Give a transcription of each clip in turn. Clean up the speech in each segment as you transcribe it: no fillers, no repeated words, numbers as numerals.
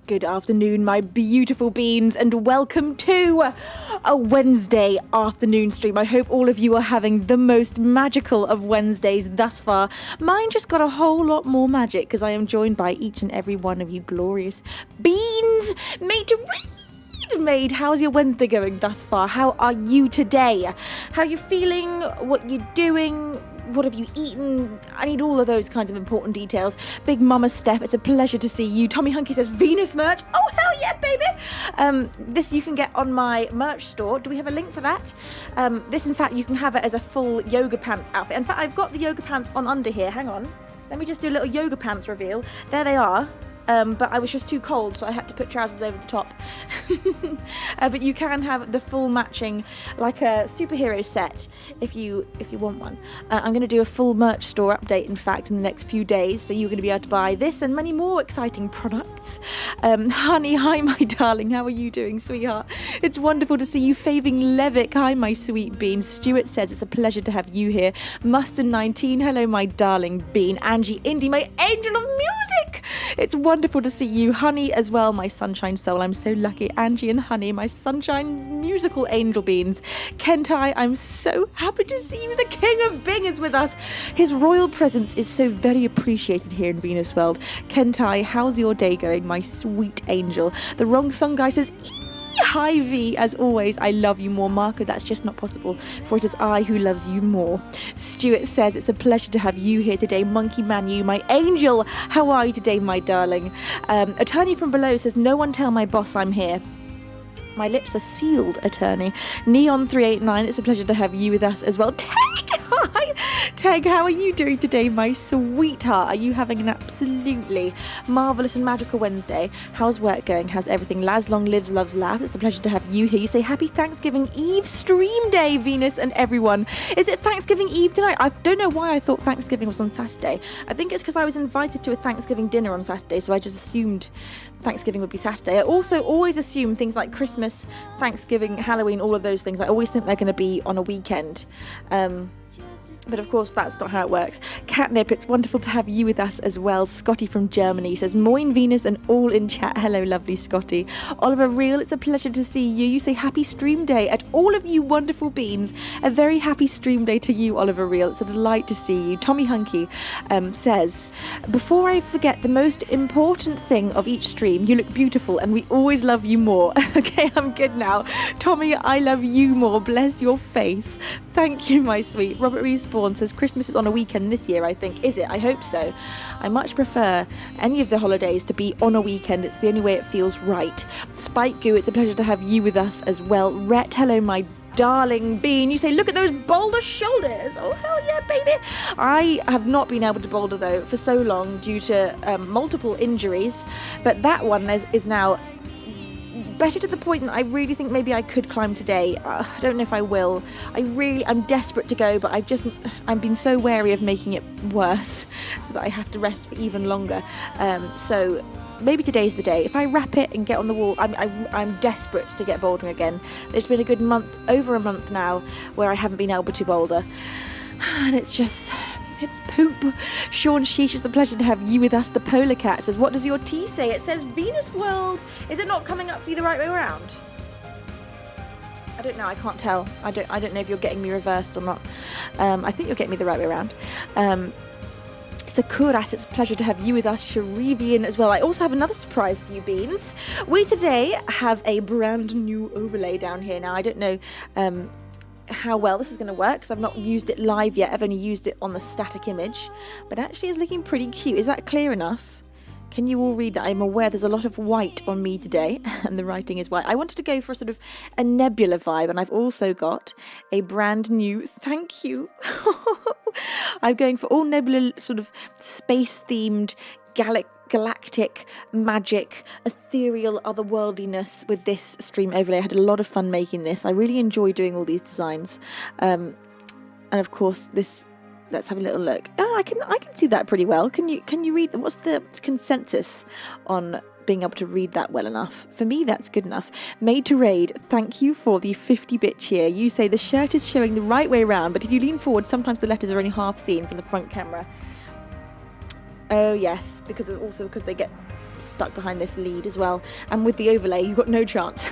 Good afternoon, my beautiful beans, and welcome to a Wednesday afternoon stream. I hope all of you are having the most magical of Wednesdays thus far. Mine just got a whole lot more magic because I am joined by each and every one of you glorious beans made to read. Made, how's your Wednesday going thus far? How are you today? How are you feeling? What you doing? What have you eaten? I need all of those kinds of important details. Big Mama Steph, it's a pleasure to see you. Tommy Hunky says Venus merch. Oh, hell yeah, baby. This you can get on my merch store. Do we have a link for that? This, in fact, you can have it as a full yoga pants outfit. In fact, I've got the yoga pants on under here. Hang on. Let me just do a little yoga pants reveal. There they are. But I was just too cold, so I had to put trousers over the top. But you can have the full matching, like a superhero set, if you want one. I'm going to do a full merch store update, in fact, in the next few days, so you're going to be able to buy this and many more exciting products. Honey, hi, my darling. How are you doing, sweetheart? It's wonderful to see you. Faving Levick, hi, my sweet bean. Stuart says it's a pleasure to have you here. Mustard19, hello, my darling bean. Angie Indy, my angel of music. It's wonderful to see you. Honey as well, my sunshine soul. I'm so lucky. Angie and Honey, my sunshine musical angel beans. Kentai, I'm so happy to see you. The King of Bing is with us. His royal presence is so very appreciated here in Venusworld. Kentai, how's your day going, my sweet angel? The wrong song guy says, hi V, as always, I love you more, Marco. That's just not possible, for it is I who loves you more. Stuart says it's a pleasure to have you here today. Monkey Manu, my angel, how are you today, my darling? Attorney from below says, no one tell my boss I'm here. My lips are sealed, attorney. Neon389, it's a pleasure to have you with us as well. Tag, hi. Tag, how are you doing today, my sweetheart? Are you having an absolutely marvellous and magical Wednesday? How's work going? How's everything? Laz long lives, loves, laughs. It's a pleasure to have you here. You say happy Thanksgiving Eve stream day, Venus and everyone. Is it Thanksgiving Eve tonight? I don't know why I thought Thanksgiving was on Saturday. I think it's because I was invited to a Thanksgiving dinner on Saturday, so I just assumed Thanksgiving would be Saturday. I also always assume things like Christmas, Thanksgiving, Halloween, all of those things, I always think they're going to be on a weekend. But of course, that's not how it works. Catnip, it's wonderful to have you with us as well. Scotty from Germany says, Moin Venus and all in chat. Hello, lovely Scotty. Oliver Real, it's a pleasure to see you. You say happy stream day at all of you wonderful beans. A very happy stream day to you, Oliver Real. It's a delight to see you. Tommy Hunky says, before I forget the most important thing of each stream, you look beautiful and we always love you more. Okay, I'm good now. Tommy, I love you more. Bless your face. Thank you, my sweet. Robert Respawn says Christmas is on a weekend this year, I think. Is it? I hope so. I much prefer any of the holidays to be on a weekend. It's the only way it feels right. Spike Goo, it's a pleasure to have you with us as well. Rhett, hello, my darling bean. You say, look at those boulder shoulders. Oh, hell yeah, baby. I have not been able to boulder, though, for so long due to multiple injuries. But that one is now better to the point that I really think maybe I could climb today. I don't know if I will. I'm desperate to go, but I've been so wary of making it worse so that I have to rest for even longer. So maybe today's the day. If I wrap it and get on the wall, I'm desperate to get bouldering again. It's been a good month, over a month now, where I haven't been able to boulder. And it's poop. Sean Sheesh, it's a pleasure to have you with us. The Polar Cat says, what does your tea say? It says Venusworld. Is it not coming up for you the right way around? I don't know. I can't tell. I don't know if you're getting me reversed or not. I think you're getting me the right way around. Sakuras, it's a pleasure to have you with us. Sharivian as well. I also have another surprise for you, beans. We today have a brand new overlay down here. Now, I don't know how well this is going to work because I've not used it live yet. I've only used it on the static image, but actually it's looking pretty cute. Is that clear enough? Can you all read that? I'm aware there's a lot of white on me today and the writing is white. I wanted to go for sort of a nebula vibe, and I've also got a brand new, thank you. I'm going for all nebula sort of space themed galactic magic, ethereal otherworldliness with this stream overlay. I had a lot of fun making this. I really enjoy doing all these designs, and of course this. Let's have a little look. Oh, I can see that pretty well. Can you read? What's the consensus on being able to read that well enough? For me, that's good enough. Made to Raid, thank you for the 50-bit cheer. You say the shirt is showing the right way around, but if you lean forward, sometimes the letters are only half seen from the front camera. Oh yes, because they get stuck behind this lead as well. And with the overlay, you've got no chance.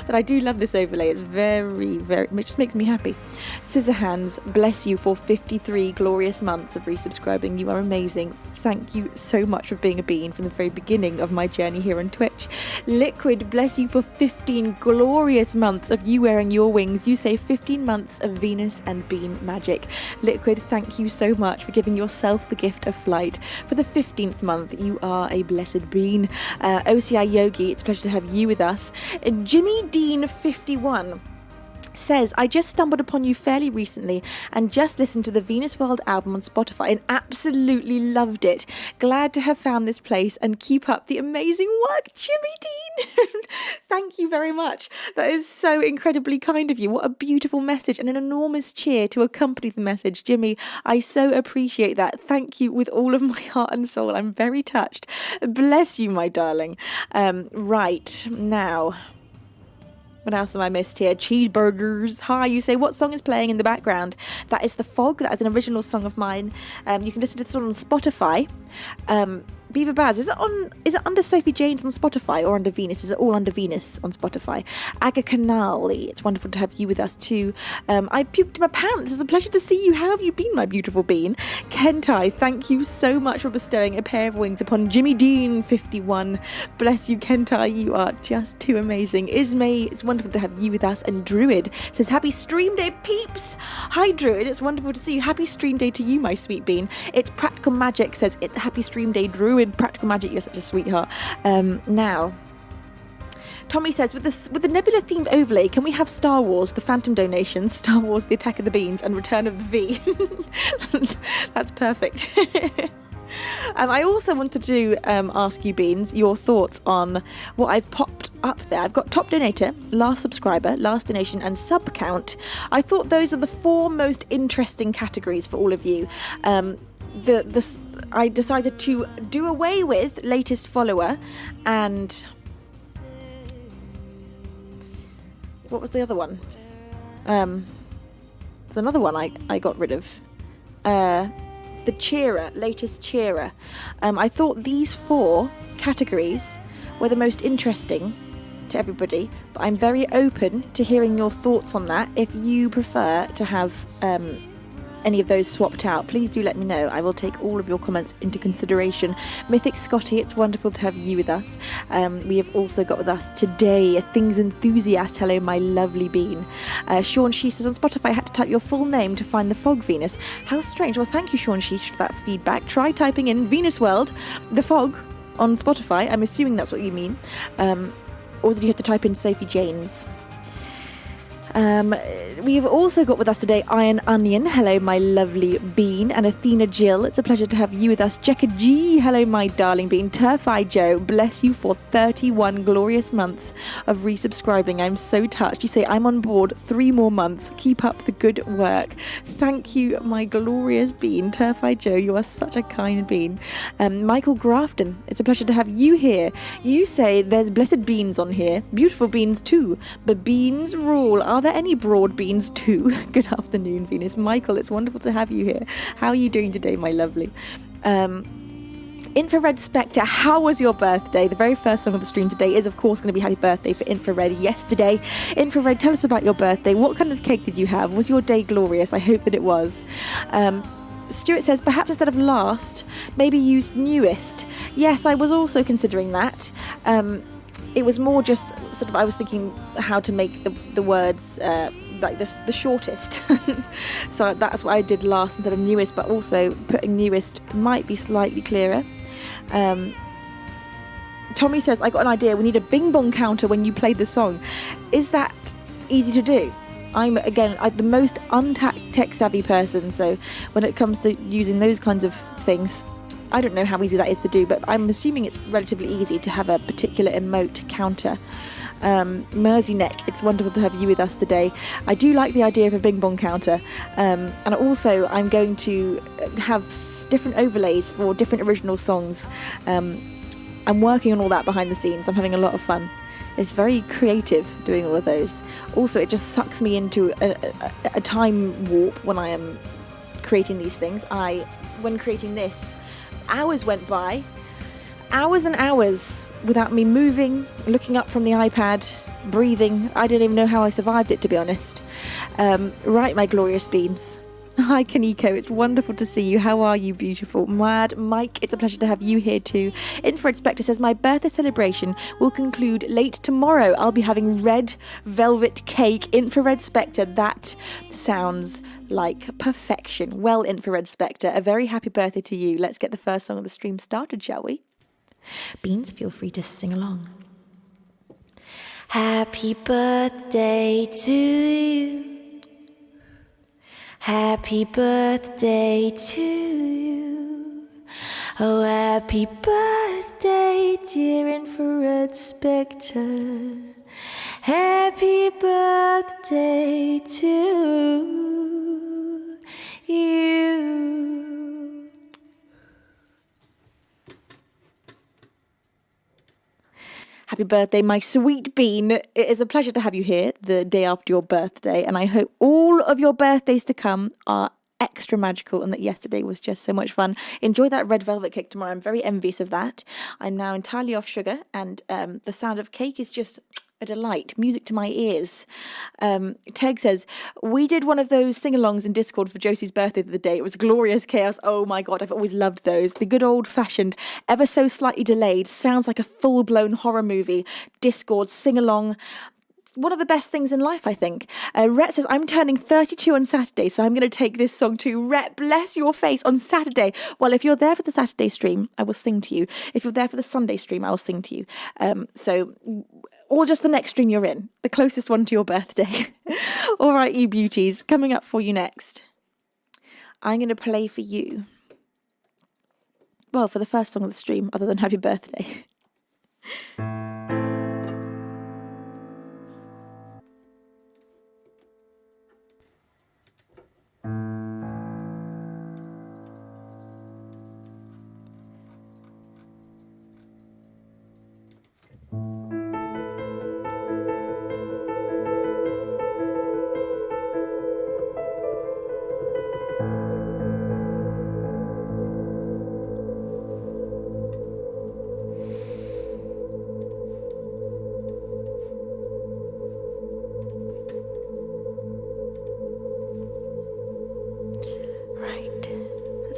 But I do love this overlay. It's very, very, it just makes me happy. Scissorhands, bless you for 53 glorious months of resubscribing. You are amazing. Thank you so much for being a bean from the very beginning of my journey here on Twitch. Liquid, bless you for 15 glorious months of you wearing your wings. You say 15 months of Venus and bean magic. Liquid, thank you so much for giving yourself the gift of flight. For the 15th month, you are a blessed bean. OCI Yogi, it's a pleasure to have you with us. Jimmy Dean 51 says, I just stumbled upon you fairly recently and just listened to the Venusworld album on Spotify and absolutely loved it. Glad to have found this place and keep up the amazing work, Jimmy Dean. Thank you very much. That is so incredibly kind of you. What a beautiful message and an enormous cheer to accompany the message. Jimmy, I so appreciate that. Thank you with all of my heart and soul. I'm very touched. Bless you, my darling. Right, now... what else have I missed here? Cheeseburgers. Hi, you say, what song is playing in the background? That is The Fog. That is an original song of mine. You can listen to this one on Spotify. Beaver Baz, is it under Sophie Janes on Spotify or under Venus? Is it all under Venus on Spotify? Aga Canali, it's wonderful to have you with us too. I puked in my pants. It's a pleasure to see you. How have you been, my beautiful bean? Kentai, thank you so much for bestowing a pair of wings upon Jimmy Dean 51. Bless you, Kentai. You are just too amazing. Ismay, it's wonderful to have you with us. And Druid says, happy stream day, peeps. Hi, Druid. It's wonderful to see you. Happy stream day to you, my sweet bean. It's Practical Magic says, happy stream day, Druid. Practical Magic, you're such a sweetheart. Now, Tommy says, with the Nebula themed overlay, can we have Star Wars, the Phantom Donations, Star Wars, the Attack of the Beans, and Return of the V? That's perfect. I also wanted to ask you, Beans, your thoughts on what I've popped up there. I've got top donator, last subscriber, last donation, and sub count. I thought those are the 4 most interesting categories for all of you. I decided to do away with latest follower and what was the other one? There's another one I got rid of. The cheerer, latest cheerer. I thought these 4 categories were the most interesting to everybody, but I'm very open to hearing your thoughts on that. If you prefer to have any of those swapped out, please do let me know. I will take all of your comments into consideration. Mythic Scotty, it's wonderful to have you with us. We have also got with us today a Things Enthusiast. Hello, my lovely bean. Sean She says, on Spotify I had to type your full name to find the Fog Venus. How strange. Well, thank you, Sean Sheesh, for that feedback. Try typing in Venusworld, the Fog, on Spotify. I'm assuming that's what you mean. Or did you have to type in Sophie Janes? We've also got with us today Iron Onion. Hello, my lovely bean. And Athena Jill, it's a pleasure to have you with us. Jekka G, hello, my darling bean. Turfeye Joe, bless you for 31 glorious months of resubscribing. I'm so touched. You say, I'm on board 3 more months. Keep up the good work. Thank you, my glorious bean. Turfeye Joe, you are such a kind bean. Michael Grafton, it's a pleasure to have you here. You say there's blessed beans on here. Beautiful beans too. But beans rule. Are there any broad beans too? Good afternoon, Venus. Michael, it's wonderful to have you here. How are you doing today, my lovely? Infrared Spectre, how was your birthday? The very first song of the stream today is, of course, going to be Happy Birthday for Infrared yesterday. Infrared, tell us about your birthday. What kind of cake did you have? Was your day glorious? I hope that it was. Stuart says, perhaps instead of last, maybe use newest. Yes, I was also considering that. It was more just sort of, I was thinking how to make the words like the shortest. So that's what I did last instead of newest, but also putting newest might be slightly clearer. Tommy says, I got an idea. We need a bing bong counter when you play the song. Is that easy to do? I'm the most tech savvy person, so when it comes to using those kinds of things, I don't know how easy that is to do, but I'm assuming it's relatively easy to have a particular emote counter. Mersey Neck, it's wonderful to have you with us today. I do like the idea of a bing bong counter, and also I'm going to have different overlays for different original songs. I'm working on all that behind the scenes. I'm having a lot of fun. It's very creative doing all of those. Also, it just sucks me into a time warp when I am creating these things. When creating this, hours went by hours and hours without me moving, looking up from the iPad, breathing. I don't even know how I survived it, to be honest. Right, my glorious beans. Hi, Kaniko. It's wonderful to see you. How are you, beautiful? Mad Mike, it's a pleasure to have you here too. Infrared Spectre says, my birthday celebration will conclude late tomorrow. I'll be having red velvet cake. Infrared Spectre, that sounds like perfection. Well, Infrared Spectre, a very happy birthday to you. Let's get the first song of the stream started, shall we? Beans, feel free to sing along. Happy birthday to you. Happy birthday to you. Oh, happy birthday, dear Infrared Spectre. Happy birthday to you. Happy birthday, my sweet bean. It is a pleasure to have you here the day after your birthday, and I hope all of your birthdays to come are extra magical and that yesterday was just so much fun. Enjoy that red velvet cake tomorrow. I'm very envious of that. I'm now entirely off sugar, and the sound of cake is just a delight. Music to my ears. Teg says, we did one of those sing-alongs in Discord for Josie's birthday the other day. It was glorious chaos. Oh my god, I've always loved those. The good old-fashioned, ever so slightly delayed, sounds like a full-blown horror movie Discord sing-along. One of the best things in life, I think. Rhett says, I'm turning 32 on Saturday, so I'm going to take this song to Rhett. Bless your face on Saturday. Well, if you're there for the Saturday stream, I will sing to you. If you're there for the Sunday stream, I will sing to you. Or just the next stream you're in, the closest one to your birthday. All right, you beauties, coming up for you next. I'm going to play for you, well, for the first song of the stream, other than Happy Birthday.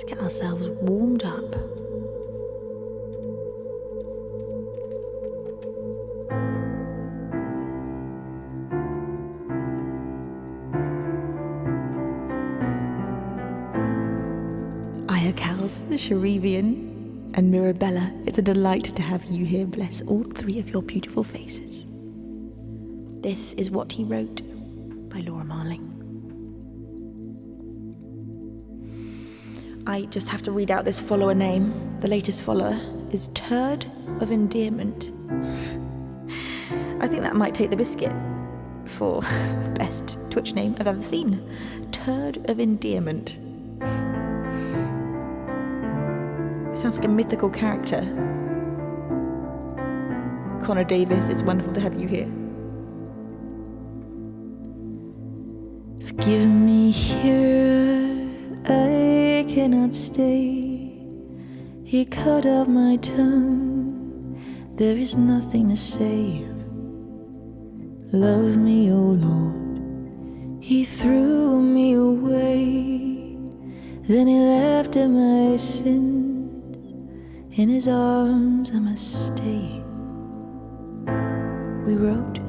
Get ourselves warmed up. Iocals, Sharivian, and Mirabella, it's a delight to have you here. Bless all three of your beautiful faces. This is What He Wrote by Laura Marling. I just have to read out this follower name. The latest follower is Turd of Endearment. I think that might take the biscuit for best Twitch name I've ever seen. Turd of Endearment. Sounds like a mythical character. Connor Davis, it's wonderful to have you here. Forgive me, hero, I cannot stay. He cut out my tongue, there is nothing to say. Love me, O Lord. He threw me away, then he left in my sin. In his arms I must stay. We wrote,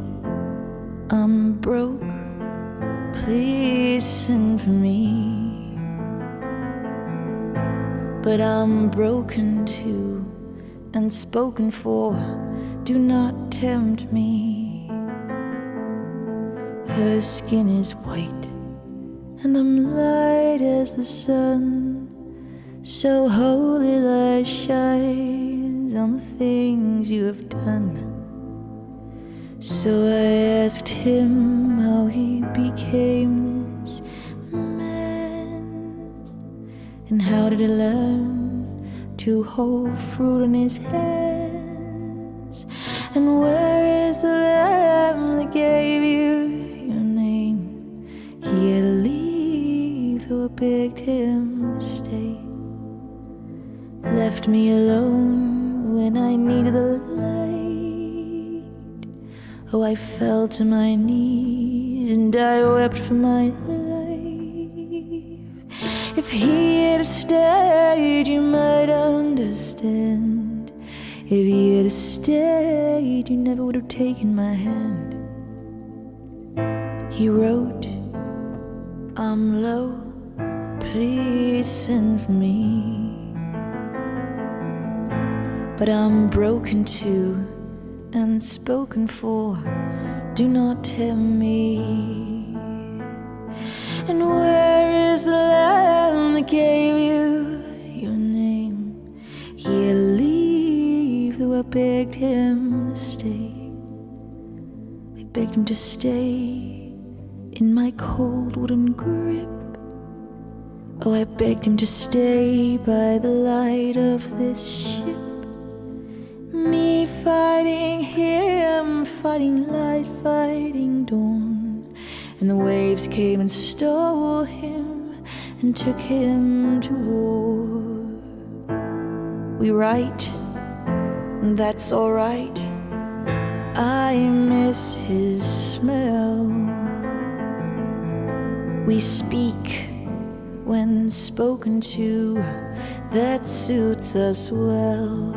I'm broke, please send for me. But I'm broken too, and spoken for, do not tempt me. Her skin is white, and I'm light as the sun. So holy light shines on the things you have done. So I asked him how he became this man, and how did he learn to hold fruit in his hands. And where is the lamb that gave you your name? He had to leave, though I begged him to stay. Left me alone when when I needed the light. Oh, I fell to my knees and I wept for my life. If he had stayed, you might understand. If he had stayed, you never would have taken my hand. He wrote, I'm low, please send for me. But I'm broken too and spoken for, do not tell me. And where is the lamb that gave you your name? He'll leave, though I begged him to stay. I begged him to stay in my cold wooden grip. Oh, I begged him to stay by the light of this ship. Me fighting him, fighting light, fighting dawn. And the waves came and stole him and took him to war. We write, and that's alright. I miss his smell. We speak when spoken to, that suits us well.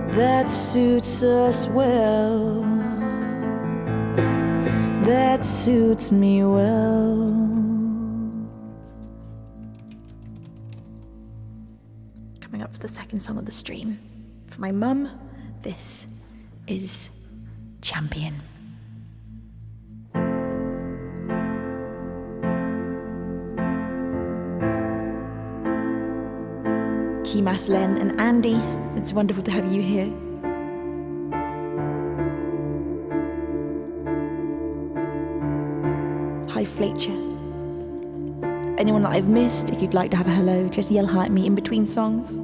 That suits us well. That suits me well. Coming up for the second song of the stream. For my mum, this is Champion. Kimas, Len and Andy, it's wonderful to have you here. Hi Fletcher. Anyone that I've missed, if you'd like to have a hello, just yell hi at me in between songs.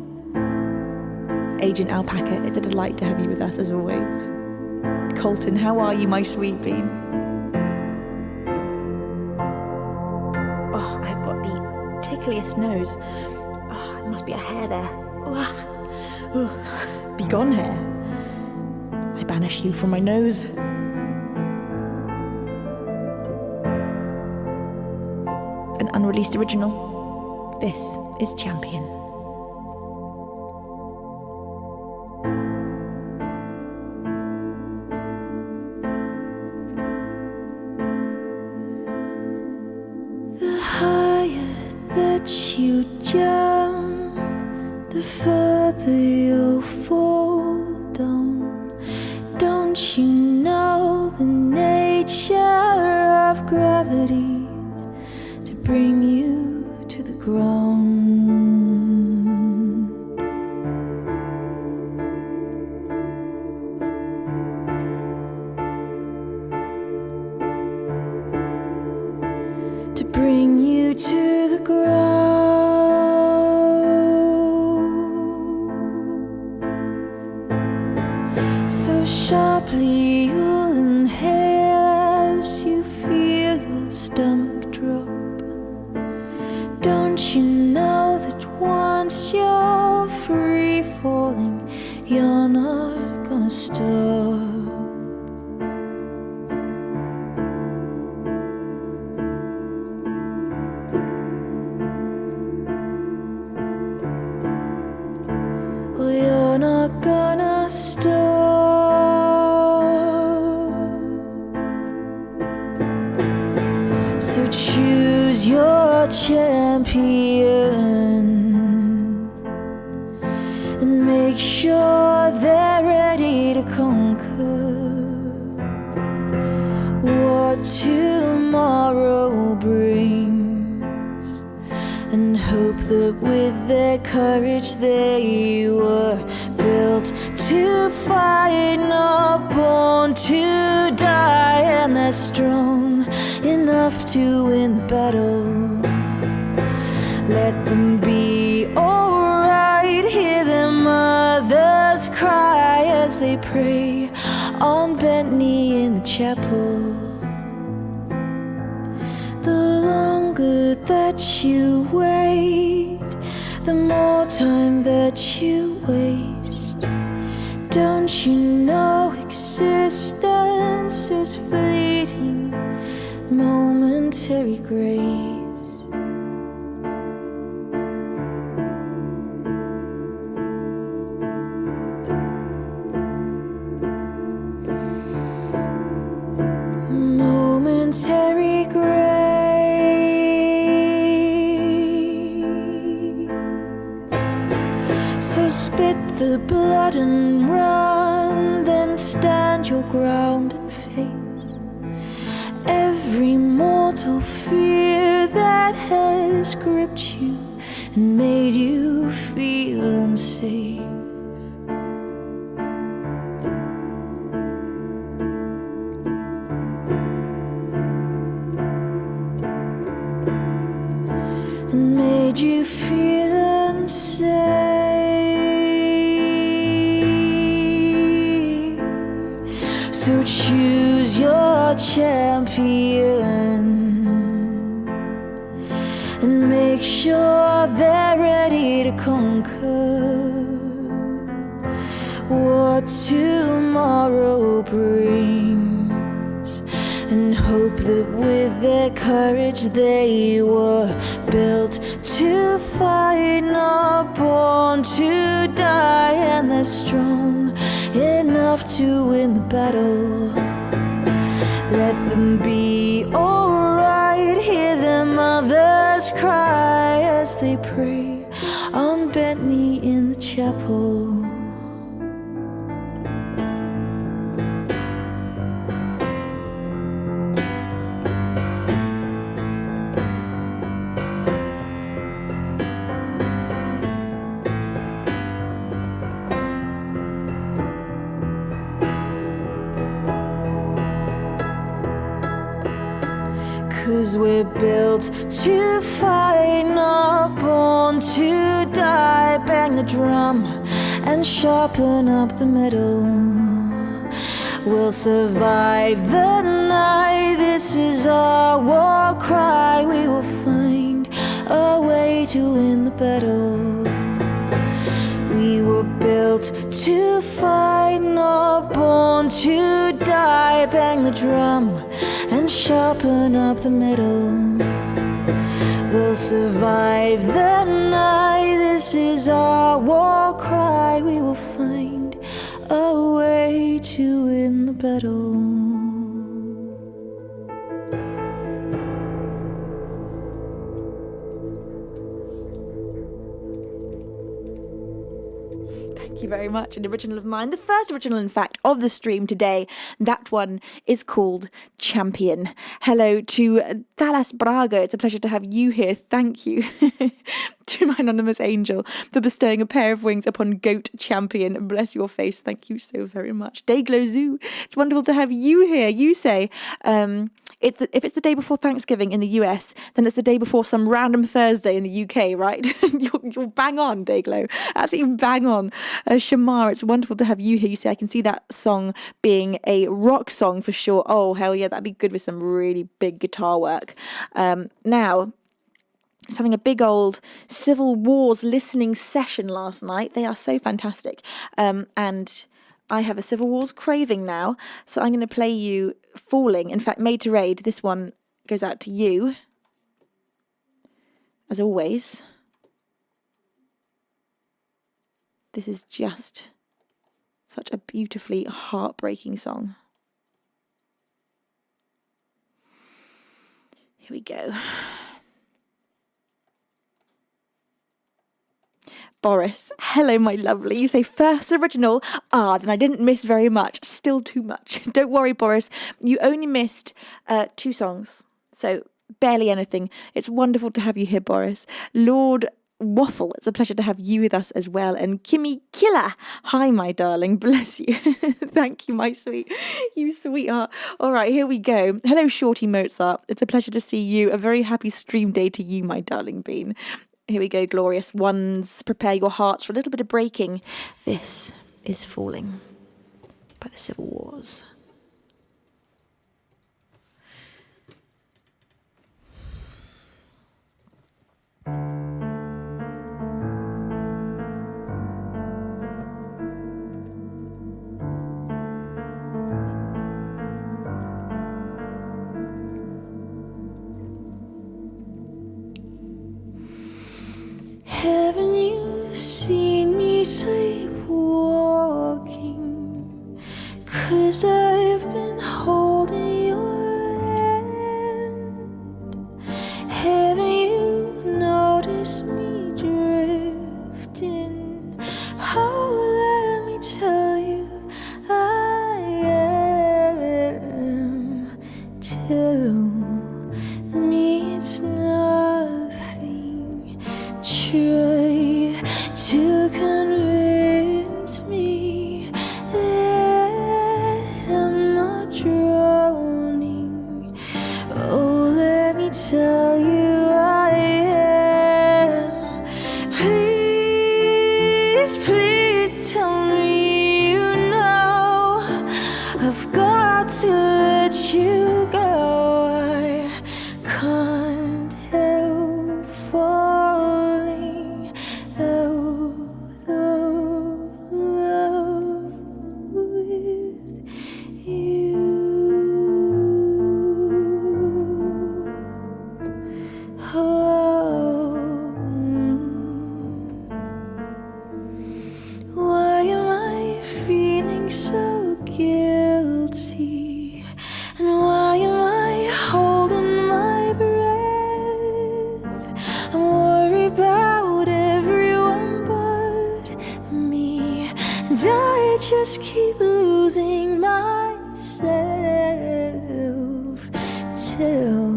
Agent Alpaca, it's a delight to have you with us as always. Colton, how are you, my sweet bean? Oh, I've got the tickliest nose. Oh, there must be a hair there. Oh, be gone, hair. I banish you from my nose. An unreleased original. This is Champion. The higher that you jump, the further you'll fall down. Don't you know the nature of gravity? Bring you to the ground. To bring you to the ground. So sharply you'll inhale as you feel your stomach drop. Don't you know that once you're free falling, you're not gonna stop? Well, you're not gonna stop. So choose your champion and make sure they're ready to conquer what tomorrow brings, and hope that with their courage they were built to fight, not born to die, and they're strong enough to win the battle. Let them be alright. Hear their mothers cry as they pray on bent knee in the chapel. The longer that you wait, The more time that you waste, don't you know existence is fleeting, momentary grace. Momentary grace. So spit the blood and run, then stand your ground and face every mortal fear that has gripped you and made you feel unsafe. And made you feel unsafe. So choose your champion and make sure they're ready to conquer what tomorrow brings, and hope that with their courage they were built to fight, not born to die, and they're strong enough to win the battle. Let them be alright, hear their mothers cry as they pray on bent knee in the chapel. Cause we're built to fight, not born to die. Bang the drum and sharpen up the middle. We'll survive the night, this is our war cry. We will find a way to win the battle. We were built to fight, not born to die. Bang the drum and sharpen up the middle. We'll survive the night, this is our war cry. We will find a way to win the battle. Thank you very much. An original of mine, the first original, in fact, of the stream today. That one is called Champion. Hello to Dallas Braga. It's a pleasure to have you here. Thank you to my anonymous angel for bestowing a pair of wings upon Goat Champion. Bless your face. Thank you so very much. Dayglow Zoo. It's wonderful to have you here. You say, if it's the day before Thanksgiving in the US, then it's the day before some random Thursday in the UK, right? you're bang on, Dayglow. Absolutely bang on. Shamar, it's wonderful to have you here. You see, I can see that song being a rock song for sure. Oh, hell yeah, that'd be good with some really big guitar work. Now, I was having a big old Civil Wars listening session last night. They are so fantastic. And I have a Civil Wars craving now, so I'm going to play you Falling. In fact, Made to Raid, this one goes out to you, as always. This is just such a beautifully heartbreaking song. Here we go. Boris, hello my lovely. You say first original. Then I didn't miss very much. Still too much. Don't worry, Boris. You only missed 2 songs. So barely anything. It's wonderful to have you here, Boris. Lord Waffle, it's a pleasure to have you with us as well. And Kimmy Killer, hi my darling, bless you. Thank you, my sweet, you sweetheart. All right, here we go. Hello, Shorty Mozart. It's a pleasure to see you. A very happy stream day to you, my darling bean. Here we go, glorious ones. Prepare your hearts for a little bit of breaking. This is Falling by the Civil Wars. 'cause I've been holding your hand. Haven't you noticed me drifting? Oh, let me tell you, I am. Tell me it's nothing. Try to convince me that I'm not drowning. Oh, let me tell you I am. Please, please tell me you know I've got to let you go. I can't help falling out of love with you. Oh, why am I feeling so guilty? And why am I holding my breath? I'm worried about everyone but me, and I just keep losing myself. Tell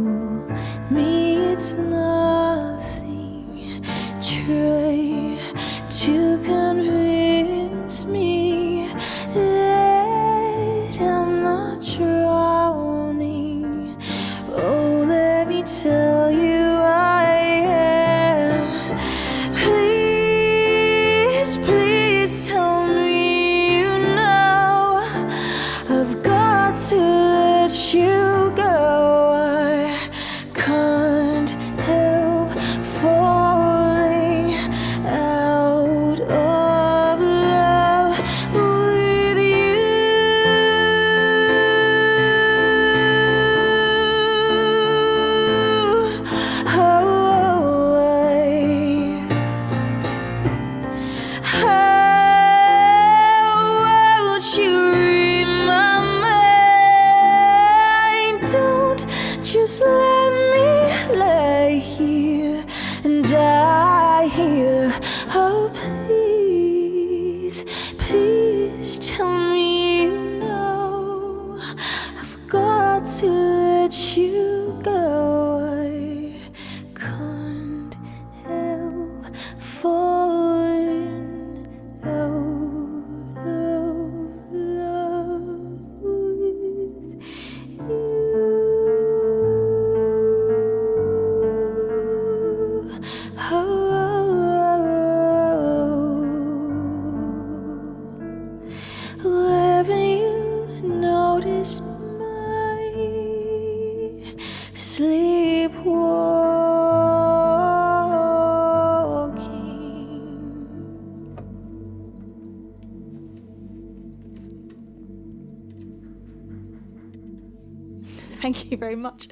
me it's nothing. Try to convince me that I'm not drowning. Oh, let me tell you I am. Please, please tell me you know I've got to let you go. I can't help falling out of love with you. Oh, how won't you read my mind? Don't just let me lay here and die here. Oh, please, please tell me you know I've got to let you go. I can't help falling out of love with you. Haven't you noticed my sleepwalking? Thank you very much.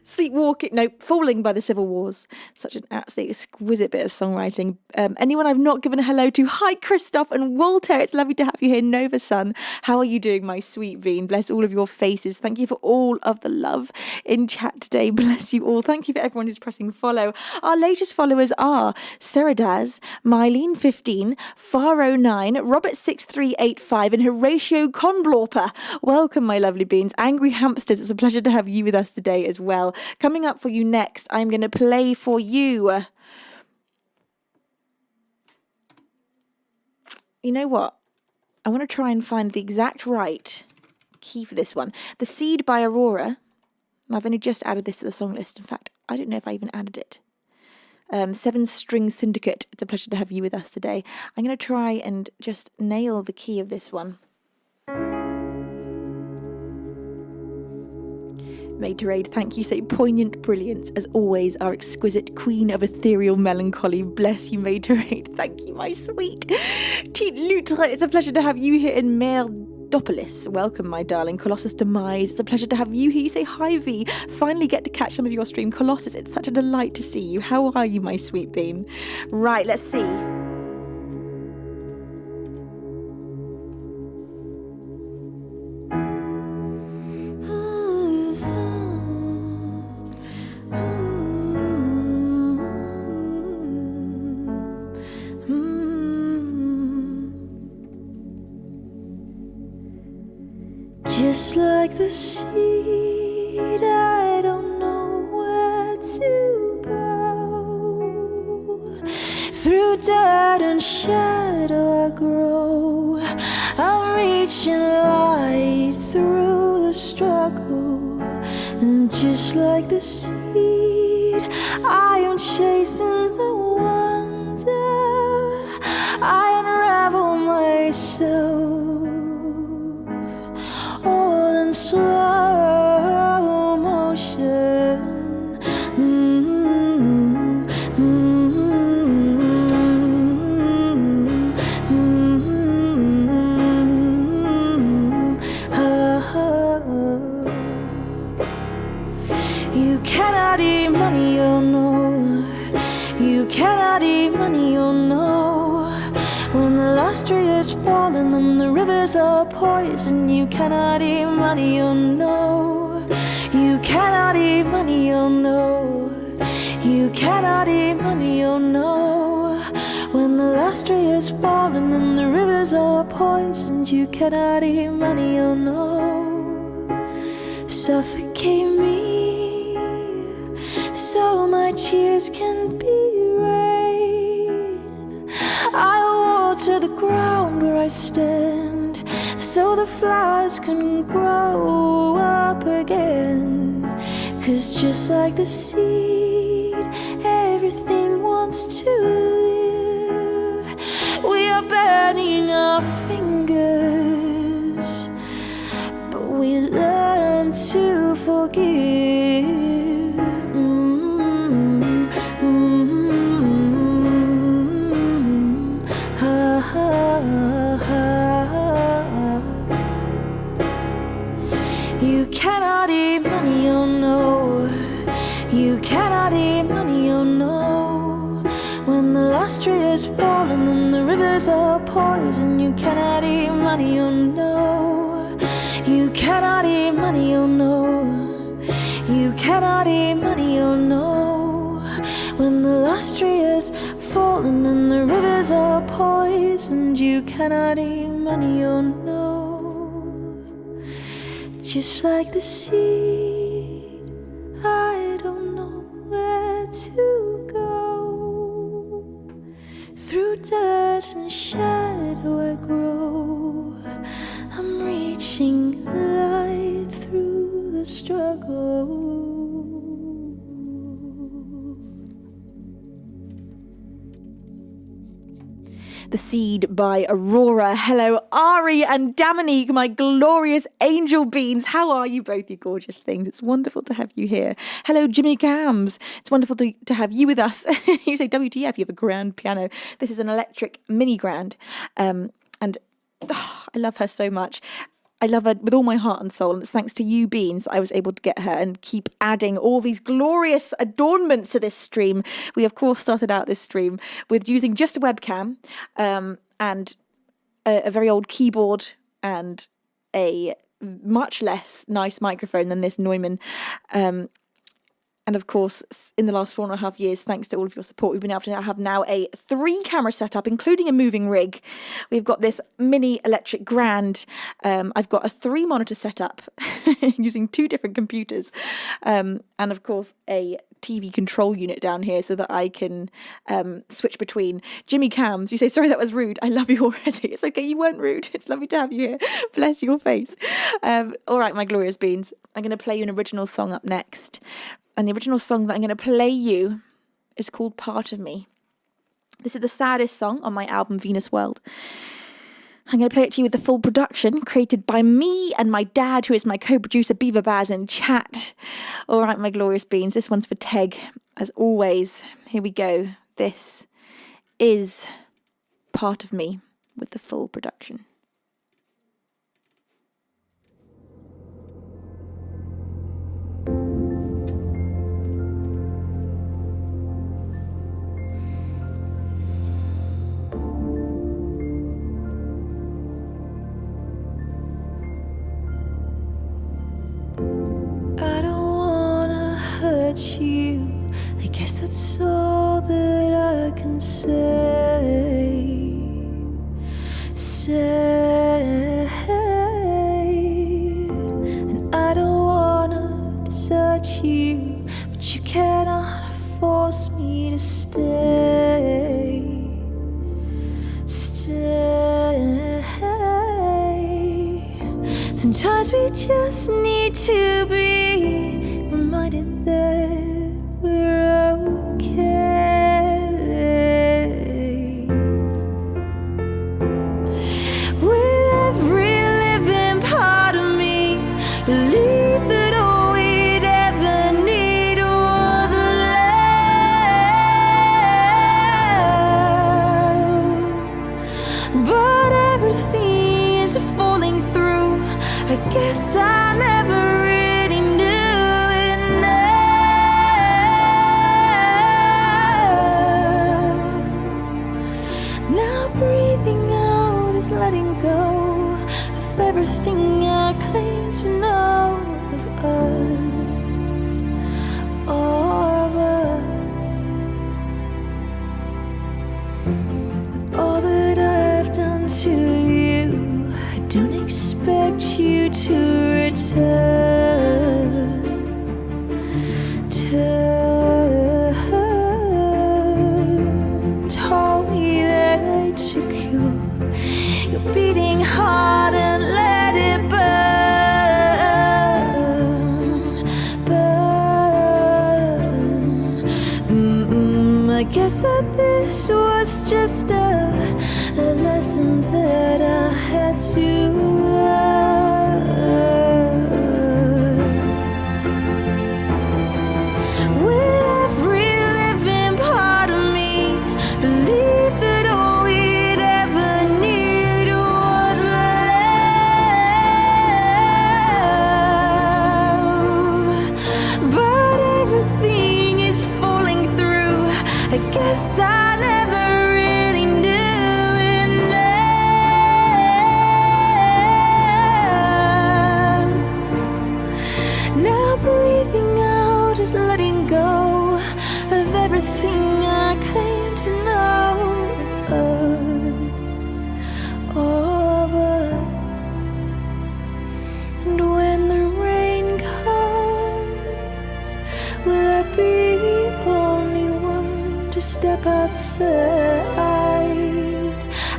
Sleepwalking, no, Falling by the Civil Wars. Such an absolutely exquisite bit of songwriting. Anyone I've not given a hello to, hi Christoph and Walter, it's lovely to have you here. Nova Sun, how are you doing, my sweet bean? Bless all of your faces. Thank you for all of the love in chat today. Bless you all. Thank you for everyone who's pressing follow. Our latest followers are Seradaz, Mylene15, Faro9, Robert6385 and Horatio Conblorper. Welcome, my lovely beans. Angry Hamsters, it's a pleasure to have you with us today as well. Coming up for you next, I'm going to play for you. You know what? I want to try and find the exact right key for this one. The Seed by Aurora. I've only just added this to the song list. In fact, I don't know if I even added it. 7-string syndicate. It's a pleasure to have you with us today. I'm going to try and just nail the key of this one. Materade, thank you. So poignant brilliance, as always, our exquisite queen of ethereal melancholy. Bless you, Materade. Thank you, my sweet. Teat Lutre, it's a pleasure to have you here in Merdopolis. Welcome, my darling. Colossus Demise, it's a pleasure to have you here. You say hi, V. Finally get to catch some of your stream. Colossus, it's such a delight to see you. How are you, my sweet bean? Right, let's see. Just like the seed, I don't know where to go. Through dirt and shadow I grow. I'm reaching light through the struggle. And just like the seed, I am chasing the wonder. I unravel myself all in slow motion. You cannot eat money, oh no. You cannot eat money, oh no. When the last tree is fallen and the rivers are poison, you cannot eat money, oh no. You cannot eat money, oh no. You cannot eat money, oh no. When the last tree is fallen and the rivers are poisoned, you cannot eat money, oh no. Suffocate me, so my tears can be rain. I'll water the ground where I stand, so the flowers can grow up again. 'Cause just like the seed, everything wants to live. We are burning our fingers, but we learn to forgive. You cannot eat money, oh no. You cannot eat money, oh no. When the last tree is fallen and the rivers are poison, you cannot eat money, oh no. You cannot eat money, oh no. You cannot eat money, oh no. When the last tree is fallen and the rivers are poisoned, you cannot eat money, oh no. Just like the seed, I don't know where to go. Through dirt and shadow I grow. I'm reaching light through the struggle. The Seed by Aurora. Hello, Ari and Dominique, my glorious angel beans. How are you both, you gorgeous things? It's wonderful to have you here. Hello, Jimmy Cams. It's wonderful to have you with us. You say WTF, you have a grand piano. This is an electric mini grand. And I love her so much. I love her with all my heart and soul, and it's thanks to you, Beans, that I was able to get her and keep adding all these glorious adornments to this stream. We, of course, started out this stream with using just a webcam and a very old keyboard and a much less nice microphone than this Neumann. And of course, in the last 4.5 years, thanks to all of your support, we've been able to have now a 3-camera setup, including a moving rig. We've got this mini electric grand. I've got a 3-monitor setup using 2 different computers. And of course, a TV control unit down here so that I can switch between. Jimmy Cams, you say, sorry, that was rude. I love you already. It's okay, you weren't rude. It's lovely to have you here. Bless your face. All right, my glorious beans. I'm going to play you an original song up next. And the original song that I'm going to play you is called Part of Me. This is the saddest song on my album Venusworld. I'm going to play it to you with the full production, created by me and my dad, who is my co-producer, Beaver Baz, in chat. All right, my glorious beans, this one's for Teg, as always. Here we go. This is Part of Me with the full production. You, I guess that's all that I can say. Sometimes we just need to be reminded that we're okay. With every living part of me, believe that all we'd ever need was love. But everything is falling through. I guess I never really knew enough. Now breathing out is letting go of everything I claim to know of us, all of us. With all that I've done to you, I don't expect you to return. Told me that I took your beating heart and let it burn. I guess that this was just a lesson that I had to learn. With every living part of me, believe that all we'd ever need was love. But everything is falling through. I guess I never really knew enough. Now breathing out is letting go of everything I claim to know of us, all of us. And when the rain comes, will I be the only one to step outside?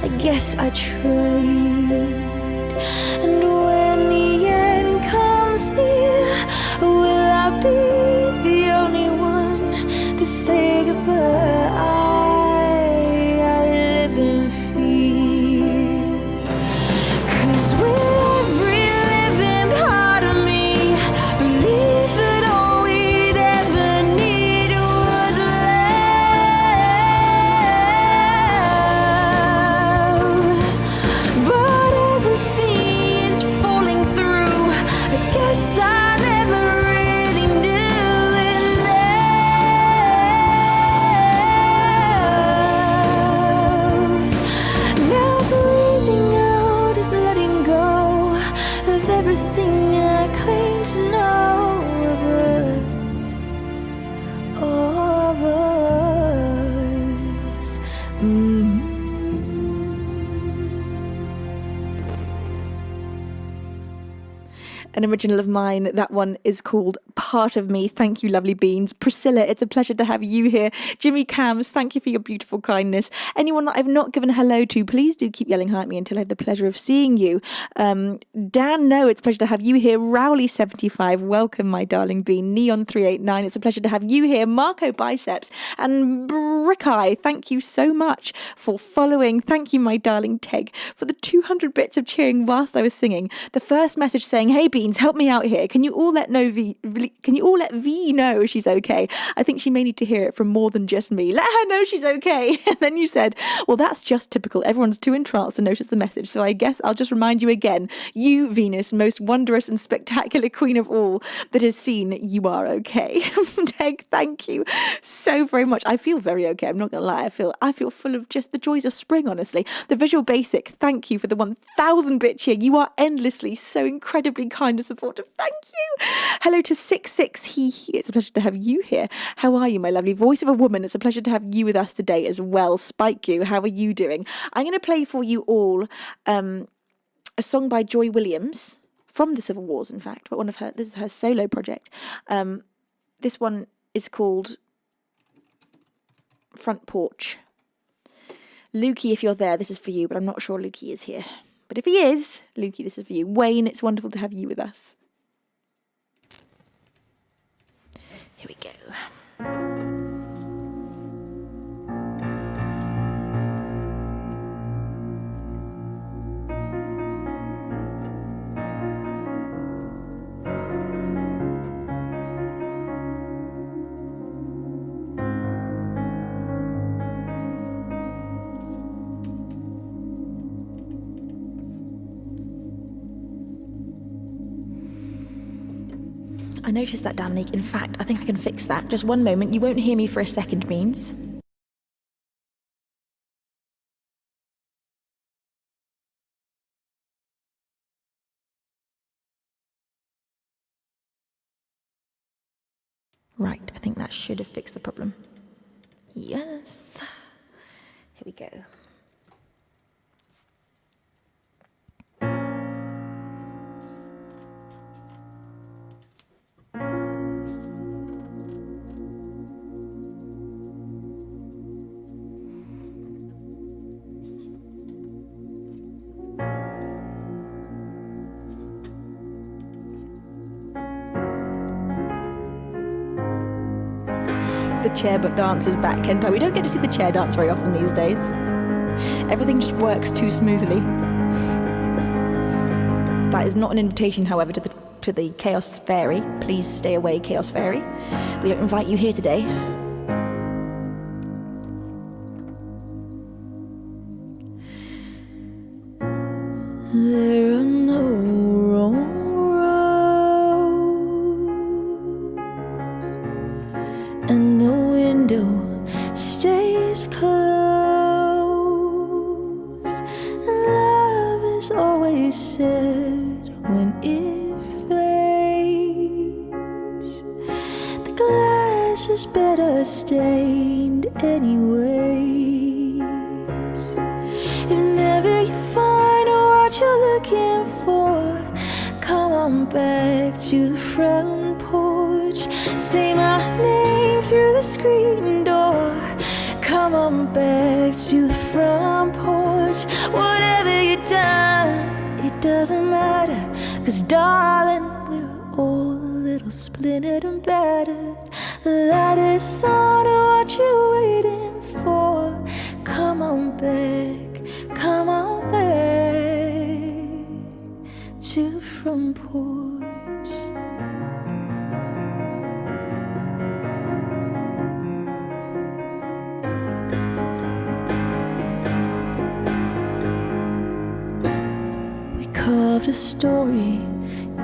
I guess I tried. And when the end comes near, will I be the only one to say goodbye? I live in fear. 'Cause with every living part of me, believe that all we'd ever need was love. But everything is falling through. I guess I never really knew enough. Now breathing out is letting go of everything I claim to know of us, all of us. An original of mine. That one is called Part of Me. Thank you, lovely beans. Priscilla, it's a pleasure to have you here. Jimmy Cams, thank you for your beautiful kindness. Anyone that I've not given a hello to, please do keep yelling hi at me until I have the pleasure of seeing you. Dan, no, it's a pleasure to have you here. Rowley75, welcome, my darling bean. Neon389, it's a pleasure to have you here. Marco Biceps and Brickeye, thank you so much for following. Thank you, my darling Teg, for the 200 bits of cheering whilst I was singing. The first message saying, hey, beans, help me out here. Can you all let V know she's okay? I think she may need to hear it from more than just me. Let her know she's okay. And then you said, well, that's just typical. Everyone's too entranced to notice the message. So I guess I'll just remind you again, you, Venus, most wonderous and spectacular queen of all that has seen, you are okay. Teg, thank you so very much. I feel very okay. I'm not going to lie. I feel full of just the joys of spring, honestly. The Visual Basic, thank you for the 1000 bit cheer. You are endlessly so incredibly kind and supportive. Thank you. Hello to 66 he. It's a pleasure to have you here. How are you, my lovely voice of a woman? It's a pleasure to have you with us today as well. Spike you, how are you doing? I'm going to play for you all a song by Joy Williams from the Civil Wars, in fact, but this is her solo project. This one is called Front Porch. Lukey, if you're there, this is for you, but I'm not sure Lukey is here. But if he is, Lukey, this is for you. Wayne, it's wonderful to have you with us. Here we go. I noticed that damn leak. In fact, I think I can fix that. Just one moment. You won't hear me for a second, Beans. Right, I think that should have fixed the problem. Yes. Here we go. The chair dance is back, Kento. We don't get to see the chair dance very often these days. Everything just works too smoothly. That is not an invitation, however, to the Chaos Fairy. Please stay away, Chaos Fairy. We don't invite you here today. There are no wrong roads, and no window stays closed. Love is always said when it fades. The glass is better stained anyways. If never you find what you're looking for, come on back to the front porch. Say my name through the screen door. Come on back to the front porch. Whatever you've done, it doesn't matter, 'cause darling, we're all a little splintered and battered. The light is on, what you waiting for? Come on back, come on back to the front porch. We carved a story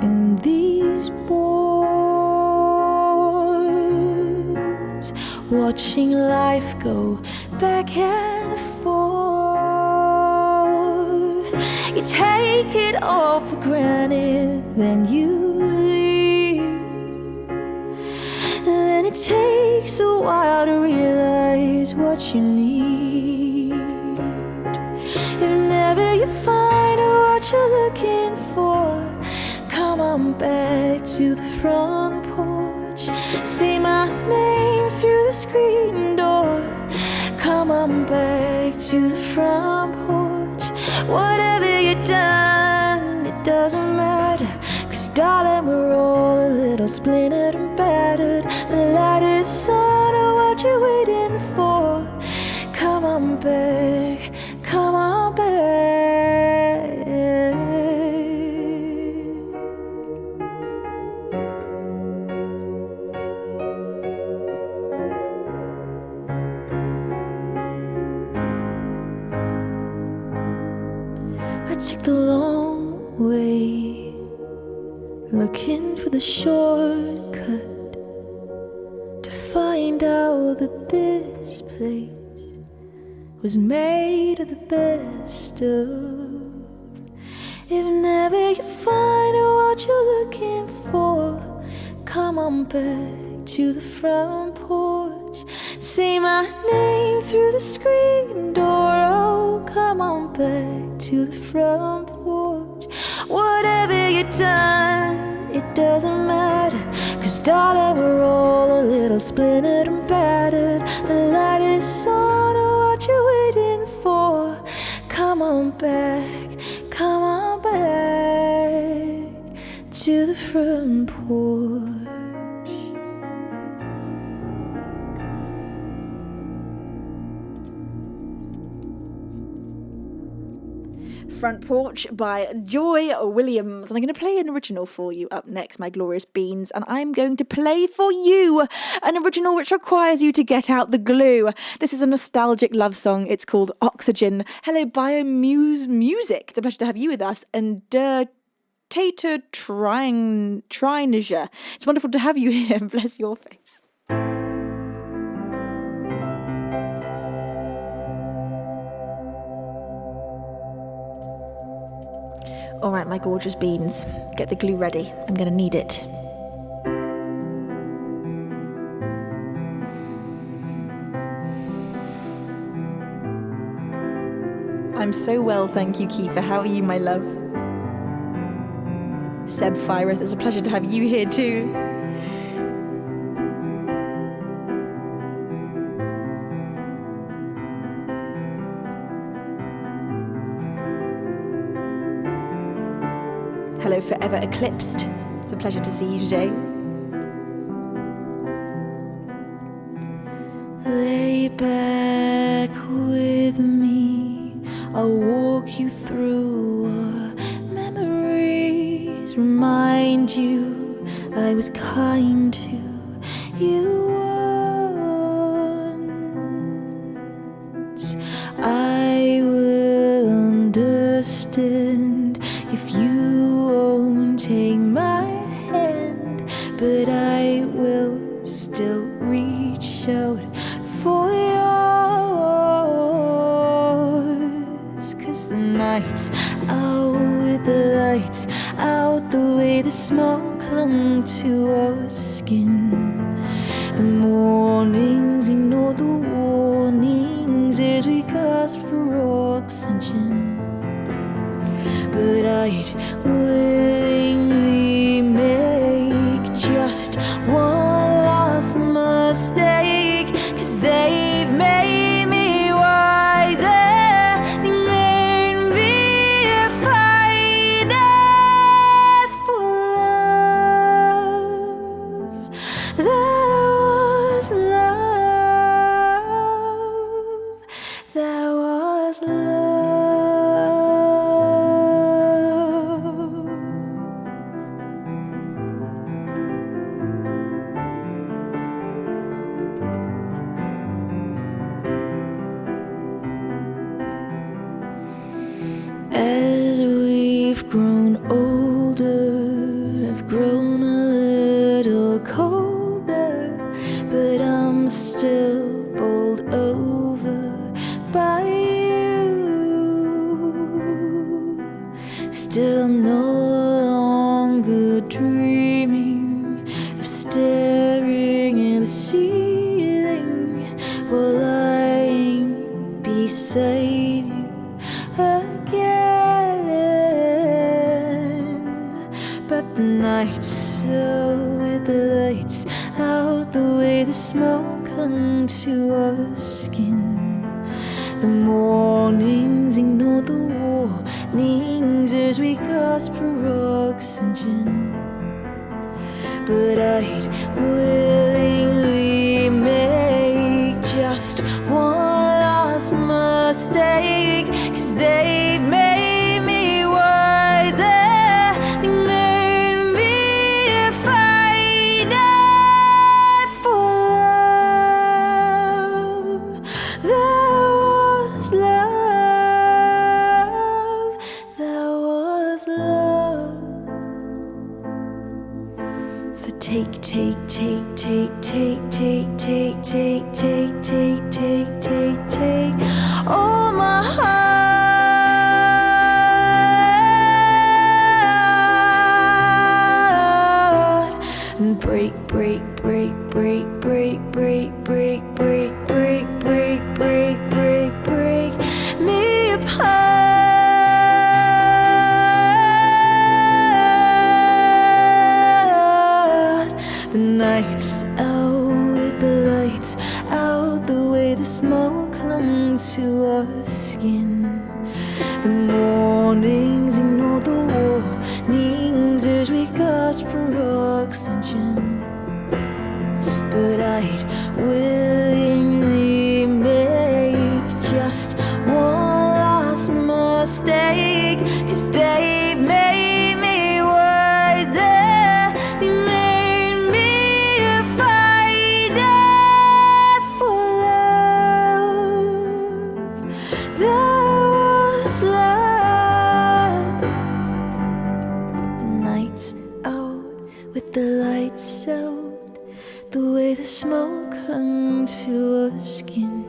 in these boards, watching life go back and forth. You take it all for granted, then you leave. And then it takes a while to realize what you need. If never you find what you're looking for, come on back to the front porch. Say my name through the screen door. Come on back to the front porch. Whatever you've done, it doesn't matter, 'cause darling, we're all a little splintered and battered. The light is on, what you waiting for? Come on back, come on back. I took the long way, looking for the shortcut, to find out that this place was made of the best of. If never you find what you're looking for, come on back to the front porch. Say my name through the screen door. Oh, come on back to the front porch. Whatever you've done, it doesn't matter, 'cause darling, we're all a little splintered and battered. The light is on, what you waiting for? Come on back, come to the front porch. Front Porch by Joy Williams. And I'm going to play an original for you up next, my glorious beans. And I'm going to play for you an original which requires you to get out the glue. This is a nostalgic love song. It's called Oxygen. Hello, Biomuse Music. It's a pleasure to have you with us. And Tater Trinager. It's wonderful to have you here. Bless your face. All right, my gorgeous beans, get the glue ready. I'm going to need it. I'm so well, thank you, Kiefer. How are you, my love? Seb Fireth, it's a pleasure to have you here too. Hello, Forever Eclipsed. It's a pleasure to see you today. Lay back with me. I'll walk you through our memories. Remind you I was kind to you once. I will understand if you take my hand, but I will still reach out for yours. 'Cause the nights out with the lights out, the way the smoke clung to our skin, the mornings ignore the warnings as we gasped for oxygen. But I'd willingly make just one last mistake, 'cause they've made me wiser. They made me a fighter for love. That was love. As we've grown older, I've grown a little colder, but I'm still bowled over by you. Still no longer dreaming of staring at the ceiling while lying beside you again. But the nights so with the lights out, the way the smoke clung to our skin, the mornings ignore the warnings as we gasp for oxygen. But I'd willingly make just one last mistake, 'cause they've made me wiser. They made me a fighter for love. That was love. That was love. So take all my heart and break me apart. The nights out with the lights out, the way the smoke clung to our skin, the mornings ignore the warnings as we go oxygen. But I'd willingly make just one last mistake, 'cause they've made me wiser. They made me a fighter for love. There was love. The night's out with the lights out, the way the smoke hung to her skin.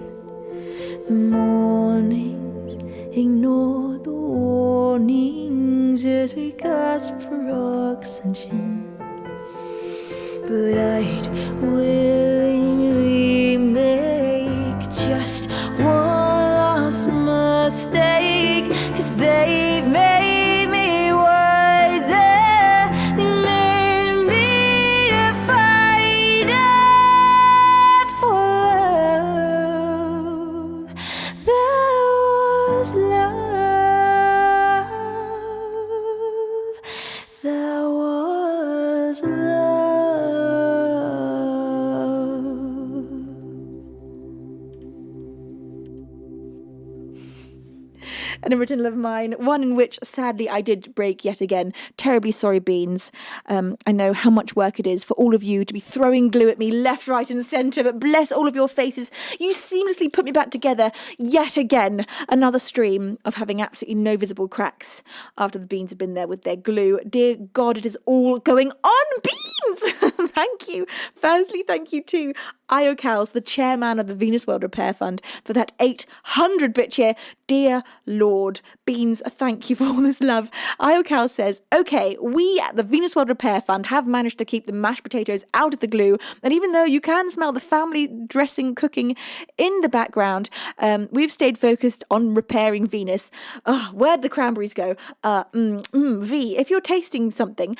The mornings ignore the warnings as we gasp for oxygen. But I'd willingly make just one last mistake, 'cause they've made me wiser. They made me a fighter for love. There was love. There was love. An original of mine, one in which sadly I did break yet again. Terribly sorry, Beans. I know how much work it is for all of you to be throwing glue at me left, right and centre, but bless all of your faces. You seamlessly put me back together yet again. Another stream of having absolutely no visible cracks after the Beans have been there with their glue. Dear God, it is all going on, Beans! Thank you. Firstly, thank you to Iocals, the chairman of the Venusworld Repair Fund, for that 800-bit cheer. Dear Lord, Beans, thank you for all this love. Iocals says, okay, we at the Venusworld Repair Fund have managed to keep the mashed potatoes out of the glue, and even though you can smell the family dressing cooking in the background, we've stayed focused on repairing Venus. Where'd the cranberries go? V, if you're tasting something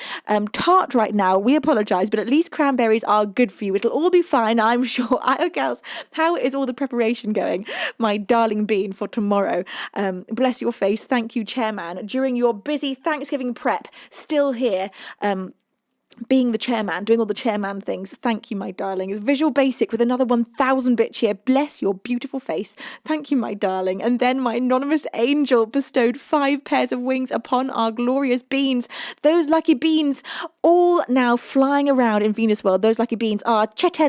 tart right now, we apologise, but at least cranberries are good for you. It'll all be fine, I'm sure. Iocals, how is all the preparation going, my darling Bean, for tomorrow? Bless your face. Thank you, chairman. During your busy Thanksgiving prep, still here, being the chairman, doing all the chairman things. Thank you, my darling. Visual Basic with another 1,000-bit cheer. Bless your beautiful face. Thank you, my darling. And then my anonymous angel bestowed 5 pairs of wings upon our glorious Beans. Those lucky Beans, all now flying around in Venusworld. Those lucky Beans are Chet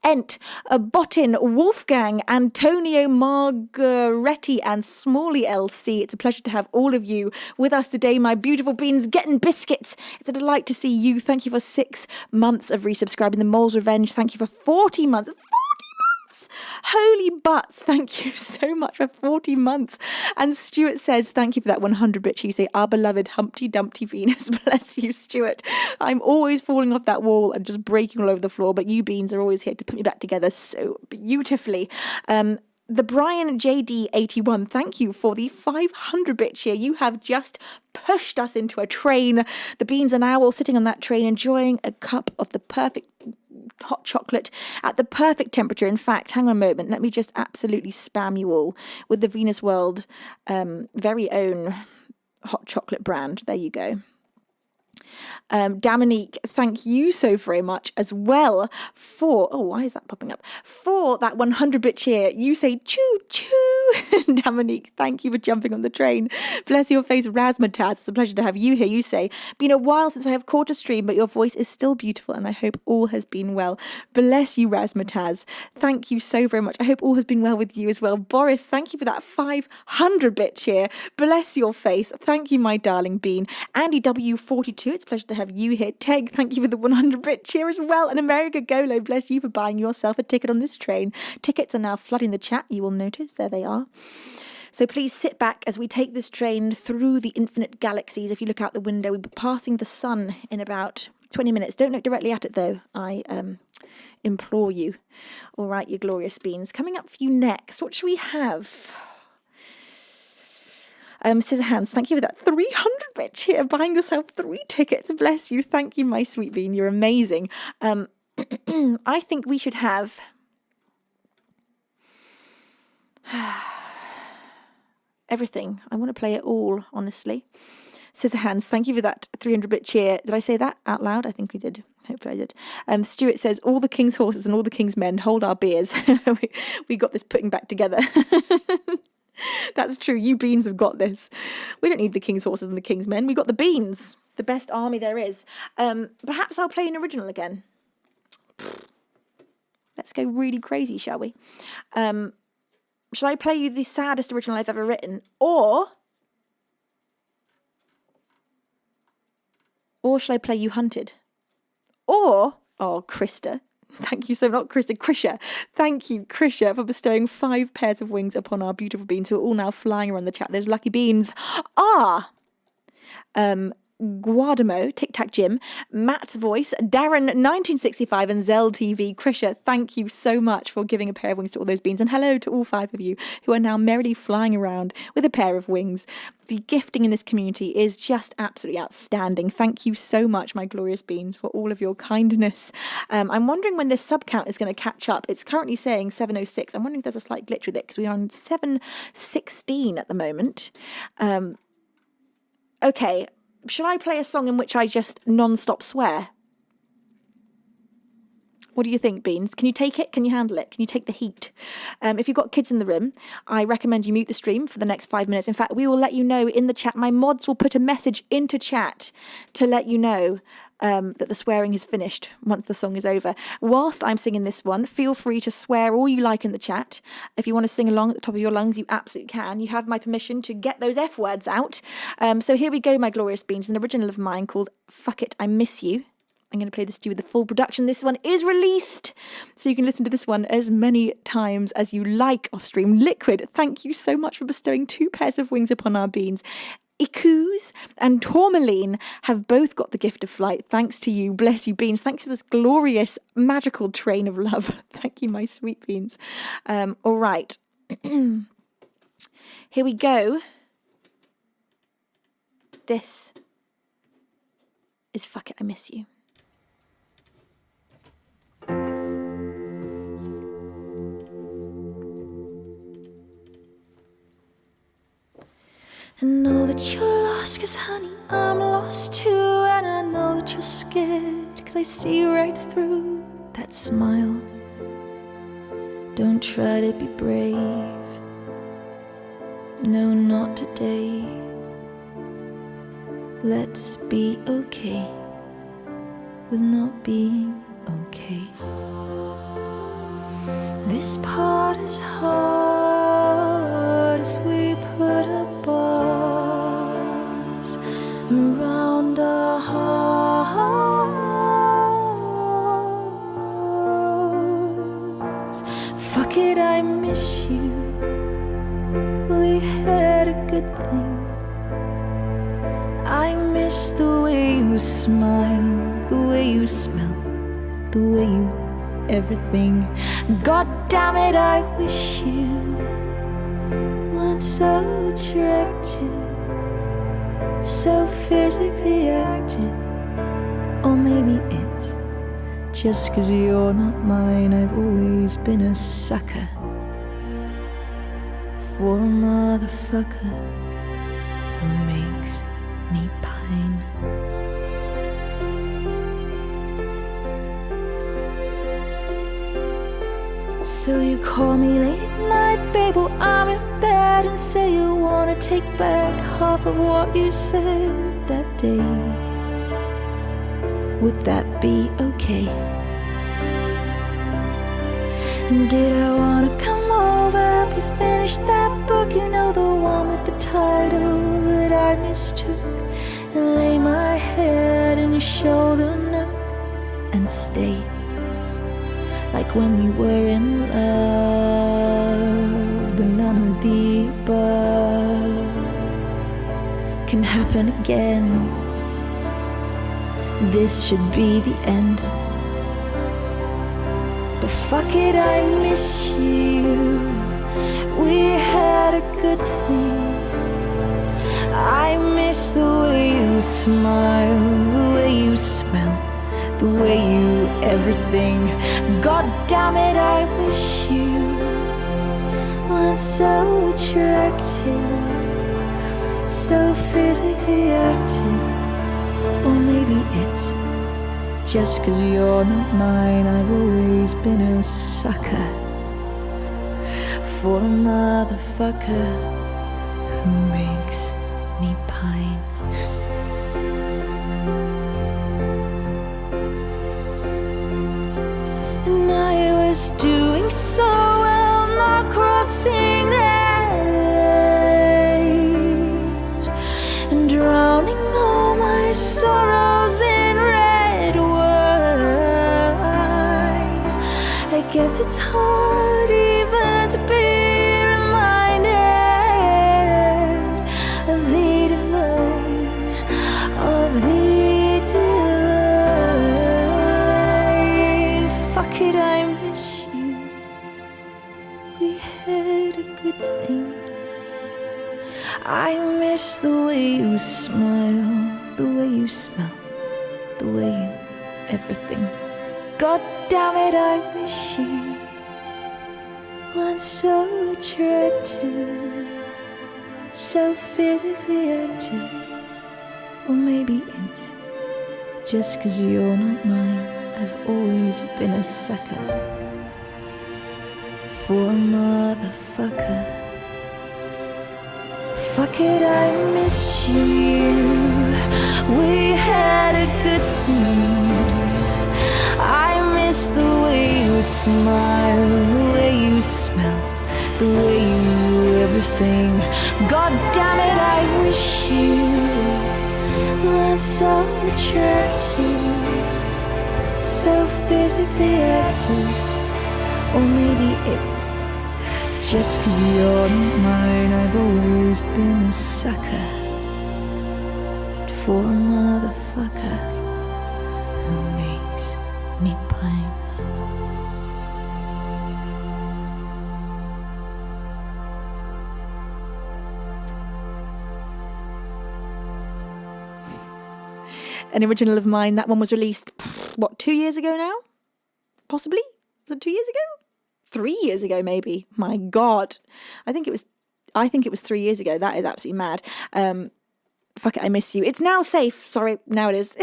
Ent, Botin, Wolfgang, Antonio Margaretti, and Smalley LC. It's a pleasure to have all of you with us today, my beautiful Beans, getting biscuits. It's a delight to see you. Thank you for 6 months of resubscribing. The Mole's Revenge, thank you for 40 months. 40 months! Holy butts, thank you so much for 40 months. And Stuart says, thank you for that 100-bit Tuesday, our beloved Humpty Dumpty Venus. Bless you, Stuart. I'm always falling off that wall and just breaking all over the floor, but you Beans are always here to put me back together so beautifully. The Brian JD81, thank you for the 500-bit cheer. You have just pushed us into a train. The Beans are now all sitting on that train enjoying a cup of the perfect hot chocolate at the perfect temperature. In fact, hang on a moment, let me just absolutely spam you all with the Venusworld very own hot chocolate brand. There you go. Dominique, thank you so very much as well for, why is that popping up? For that 100-bit cheer. You say choo choo. Dominique, thank you for jumping on the train. Bless your face, Razmataz. It's a pleasure to have you here. You say, been a while since I have caught a stream, but your voice is still beautiful and I hope all has been well. Bless you, Razmataz. Thank you so very much. I hope all has been well with you as well. Boris, thank you for that 500-bit cheer. Bless your face. Thank you, my darling Bean. Andy W42, it's a pleasure to have you here. Teg, thank you for the 100-bit cheer as well. And America Golo, bless you for buying yourself a ticket on this train. Tickets are now flooding the chat, you will notice. There they are. So please sit back as we take this train through the infinite galaxies. If you look out the window, we'll be passing the sun in about 20 minutes. Don't look directly at it, though. I implore you. All right, you glorious Beans. Coming up for you next, what should we have? Scissorhands, thank you for that 300-bit cheer, buying yourself 3 tickets. Bless you. Thank you, my sweet Bean. You're amazing. I think we should have everything. I want to play it all, honestly. Scissorhands, thank you for that 300-bit cheer. Did I say that out loud? I think we did. Hopefully I did. Stuart says, all the king's horses and all the king's men, hold our beers. we got this putting back together. That's true. You beans have got this. We don't need the king's horses and the king's men. We got the beans, the best army there is. Perhaps I'll play an original again. Let's go really crazy, shall we? Shall I play you the saddest original I've ever written? Or shall I play you Hunted? Or, oh, Krista. Thank you so much, Krisha. Thank you, Krisha, for bestowing 5 pairs of wings upon our beautiful beans who are all now flying around the chat. Those lucky beans are Guadamo, Tic Tac Jim, Matt's Voice, Darren 1965 and Zell TV. Krisha, thank you so much for giving a pair of wings to all those beans, and hello to all 5 of you who are now merrily flying around with a pair of wings. The gifting in this community is just absolutely outstanding. Thank you so much, my glorious beans, for all of your kindness. I'm wondering when this sub count is going to catch up. It's currently saying 706. I'm wondering if there's a slight glitch with it because we are on 716 at the moment. Okay. Should I play a song in which I just non-stop swear? What do you think, Beans? Can you take it? Can you handle it? Can you take the heat? If you've got kids in the room, I recommend you mute the stream for the next 5 minutes. In fact, we will let you know in the chat. My mods will put a message into chat to let you know that the swearing is finished once the song is over. Whilst I'm singing this one, feel free to swear all you like in the chat. If you want to sing along at the top of your lungs, you absolutely can. You have my permission to get those F words out. So here we go, my glorious beans, an original of mine called Fuck It, I Miss You. I'm going to play this to you with the full production. This one is released, so you can listen to this one as many times as you like off stream. Liquid, thank you so much for bestowing 2 pairs of wings upon our beans. Ikuz and Tourmaline have both got the gift of flight. Thanks to you. Bless you, beans. Thanks for this glorious, magical train of love. Thank you, my sweet beans. All right. Here we go. This is Fuck It, I Miss You. I know that you're lost, 'cause honey, I'm lost too. And I know that you're scared, 'cause I see right through that smile. Don't try to be brave, no, not today. Let's be okay with not being okay. This part is hard as we put a bars around our hearts. Fuck it, I miss you. We had a good thing. I miss the way you smile, the way you smell, the way you everything. God damn it, I wish you weren't so attractive, so physically active. Or maybe it's just 'cause you're not mine. I've always been a sucker for a motherfucker who makes me pine. So you call me late at night, babe, while I'm in bed, and say you wanna take back half of what you said that day. Would that be okay? And did I wanna come over, help you finish that book? You know, the one with the title that I mistook, and lay my head in your shoulder nook and stay like when we were in love. But none of the above can happen again. This should be the end. But fuck it, I miss you. We had a good thing. I miss the way you smile, the way you smell, the way you everything. God damn it, I wish you weren't so attractive, so physically active. Or maybe it's just 'cause you're not mine. I've always been a sucker for a motherfucker who makes me pine. And I was doing so well, not crossing that line, and drowning all my sorrows in red wine. I guess it's hard even to be reminded of the divine, of the divine. Fuck it, I miss you. We had a good thing. I miss the way you smile, the way you smell, the way you everything. God damn it, I wish you weren't so attractive, so physically active. Or maybe it's just 'cause you're not mine. I've always been a sucker for a motherfucker. Fuck it, I miss you. We had a good thing. I miss the way you smile, the way you smell, the way you everything. God damn it, I wish you weren't so attractive, so physically active. Or maybe it's just 'cause you're not mine. I've always been a sucker for a motherfucker who makes me pine. An original of mine. That one was released, 2 years ago now? Possibly? Was it 2 years ago? 3 years ago, maybe. My God. I think it was 3 years ago. That is absolutely mad. Fuck it, I miss you. It's now safe. Sorry, now it is.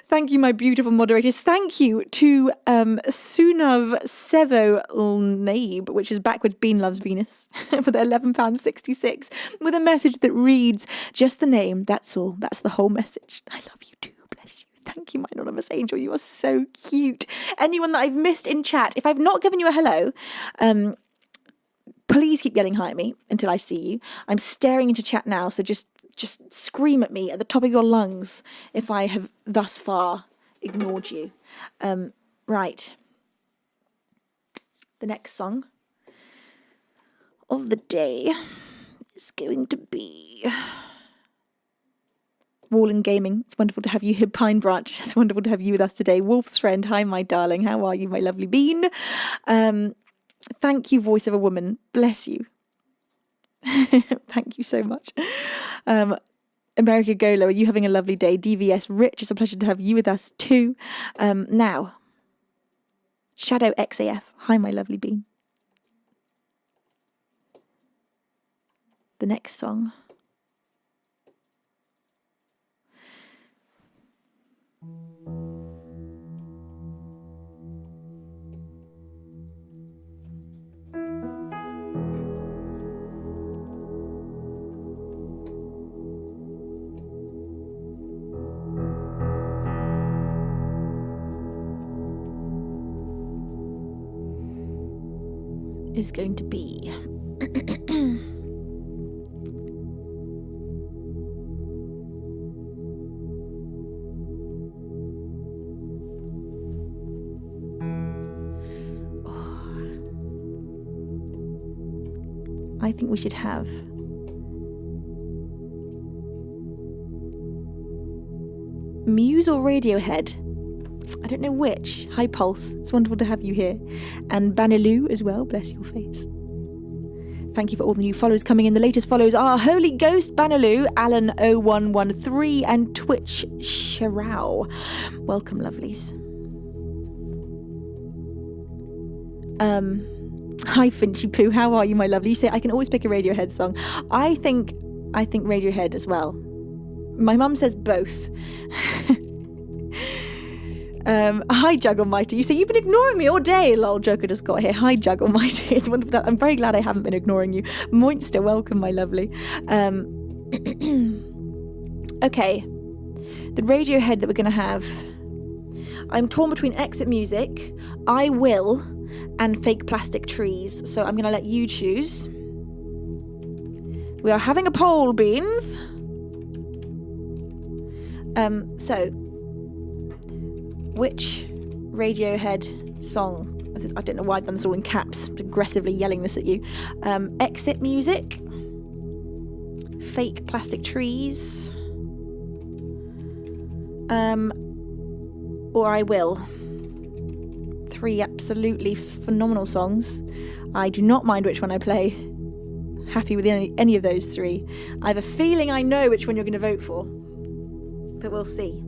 Thank you, my beautiful moderators. Thank you to Sunav Sevo Nabe, which is backwards Bean Loves Venus, for the £11.66, with a message that reads, just the name, that's all. That's the whole message. I love you too. Bless you. Thank you, my anonymous angel. You are so cute. Anyone that I've missed in chat, if I've not given you a hello, please keep yelling hi at me until I see you. I'm staring into chat now, so just scream at me at the top of your lungs if I have thus far ignored you. Right. The next song of the day is going to be Wall and Gaming. It's wonderful to have you here, Pine Branch. It's wonderful to have you with us today. Wolf's friend, hi, my darling. How are you, my lovely bean? Thank you, Voice of a Woman. Bless you. Thank you so much. America Golo, are you having a lovely day? DVS Rich, it's a pleasure to have you with us too. Now, Shadow XAF, hi, my lovely bean. The next song is going to be I think we should have Muse or Radiohead. I don't know which. Hi Pulse, it's wonderful to have you here. And Banaloo as well, bless your face. Thank you for all the new followers coming in. The latest followers are Holy Ghost Banaloo, Alan0113 and Twitch Sharao. Welcome, lovelies. Hi Finchy Poo, how are you, my lovely? You say I can always pick a Radiohead song. I think I think Radiohead as well. My mum says both. Hi, Juggle Mighty. You say you've been ignoring me all day. Lol, Joker just got here. Hi, Juggle Mighty. It's wonderful. I'm very glad I haven't been ignoring you. Moinster, welcome, my lovely. Okay. The Radiohead that we're going to have. I'm torn between Exit Music, I Will, and Fake Plastic Trees. So I'm going to let you choose. We are having a poll, Beans. So, which Radiohead song? I don't know why I've done this all in caps, aggressively yelling this at you. Exit Music, Fake Plastic Trees, or I Will. 3 absolutely phenomenal songs. I do not mind which one I play. Happy with any of those 3. I have a feeling I know which one you're going to vote for, but we'll see.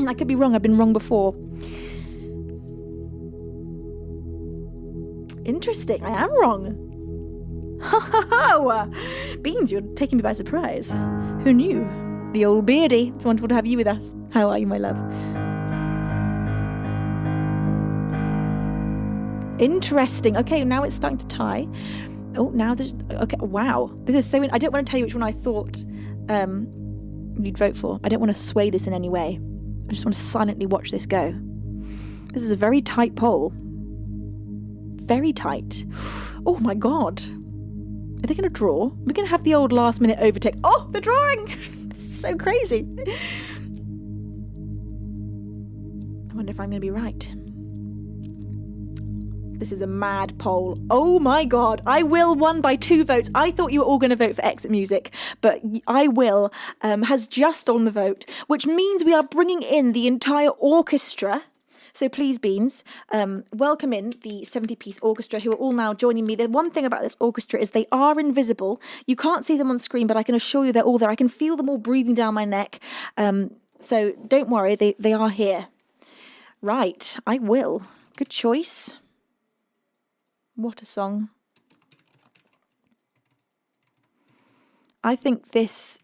I could be wrong. I've been wrong before. Interesting. I am wrong. Ho ho ho! Beans, you're taking me by surprise. Who knew? The old beardy. It's wonderful to have you with us. How are you, my love? Interesting. Okay, now it's starting to tie. Oh, now there's... Okay, wow. This is so... I don't want to tell you which one I thought you'd vote for. I don't want to sway this in any way. I just want to silently watch this go. This is a very tight poll. Very tight. Oh, my God. Are they going to draw? We're going to have the old last-minute overtake. Oh, they're drawing! This is so crazy. I wonder if I'm going to be right. This is a mad poll. Oh my God. I Will won by 2 votes. I thought you were all going to vote for Exit Music, but I Will has just stolen the vote, which means we are bringing in the entire orchestra. So please, Beans, welcome in the 70-piece orchestra who are all now joining me. The one thing about this orchestra is they are invisible. You can't see them on screen, but I can assure you they're all there. I can feel them all breathing down my neck. So don't worry, they are here. Right, I Will. Good choice. What a song. I think this...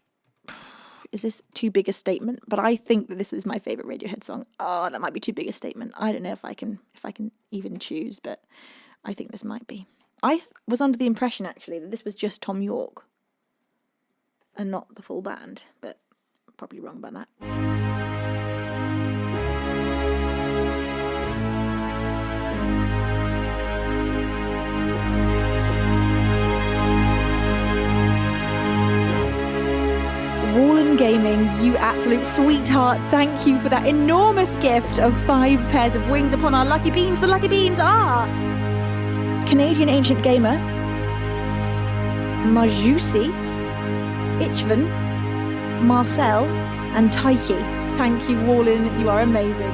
Is this too big a statement? But I think that this is my favourite Radiohead song. Oh, that might be too big a statement. I don't know if I can even choose, but I think this might be. I was under the impression, actually, that this was just Tom York and not the full band, but I'm probably wrong about that. Wallen Gaming, you absolute sweetheart. Thank you for that enormous gift of 5 pairs of wings upon our lucky beans. The lucky beans are Canadian Ancient Gamer, Majusi, Ichvan, Marcel, and Taiki. Thank you, Wallen. You are amazing.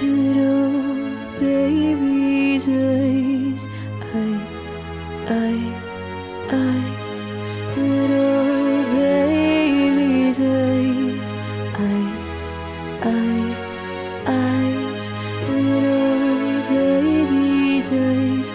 little baby's eyes, eyes, eyes, little baby's eyes, eyes, eyes, little baby's eyes,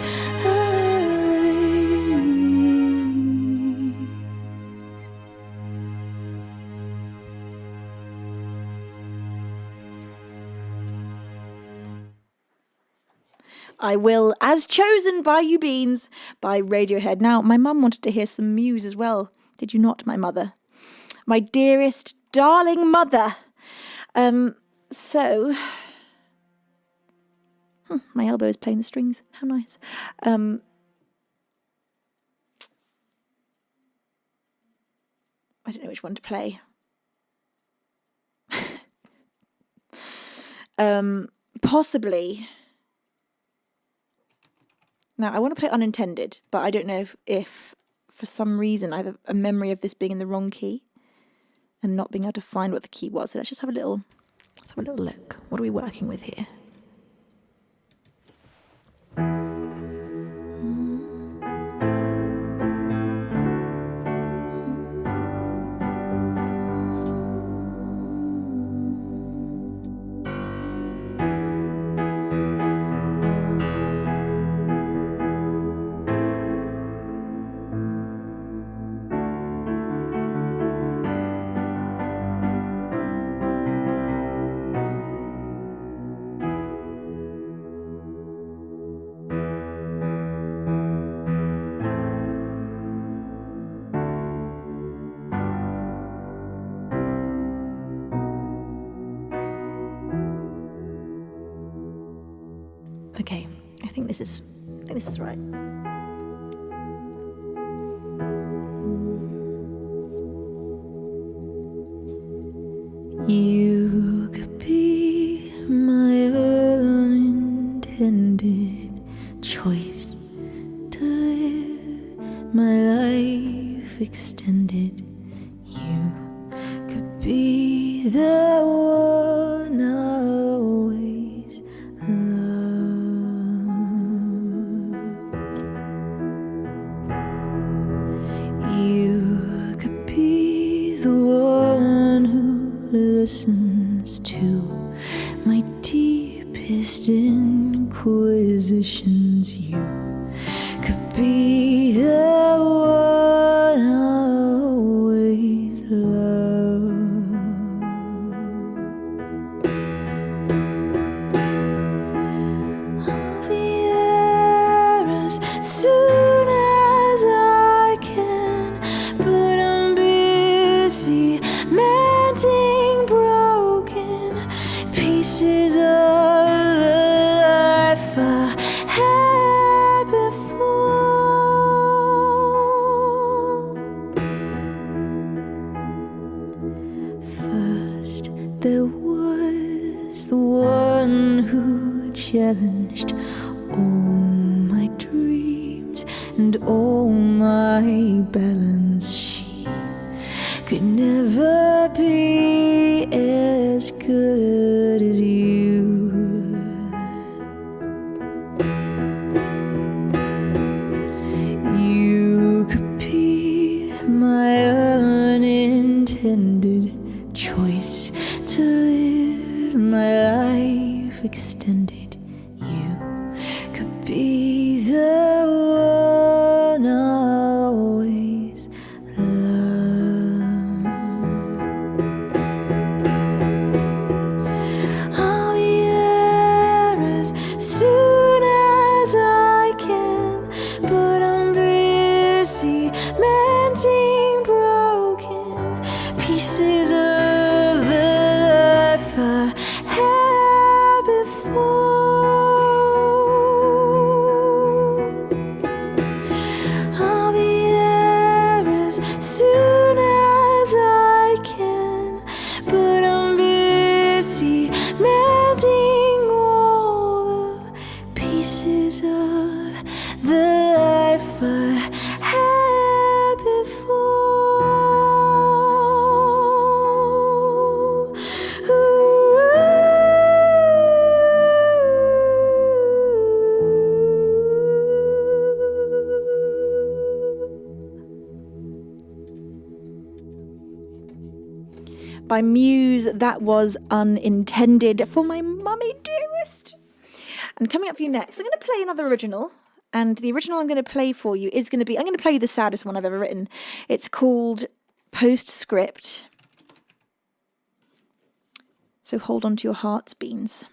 I Will, As Chosen by You Beans by Radiohead. Now, my mum wanted to hear some Muse as well. Did you not, my mother? My dearest, darling mother. My elbow is playing the strings. How nice. I don't know which one to play. Possibly. Now, I want to play Unintended, but I don't know if for some reason I have a memory of this being in the wrong key and not being able to find what the key was. So let's have a little look. What are we working with here? Okay, I think this is right. You could be my unintended choice to live my life extended. You could be the one I always love. You could be the one who listens to my deepest inquisitions. You could be the one I always love. I'll be there as soon as I can, but I'm busy mending broken pieces of the life I had before. First, there was the one who challenged all my dreams and all my balance. She could never be as good as you. You could be my unintended choice to live my life extended. You could be the one I always love. I'll be there as soon as I can, but I'm busy mending broken pieces of the life I had before. by Muse. That was Unintended for my mummy dearest. And coming up for you next, I'm going to play another original. And the original I'm going to play for you is going to be, I'm going to play you the saddest one I've ever written. It's called Postscript. So hold on to your hearts, beans.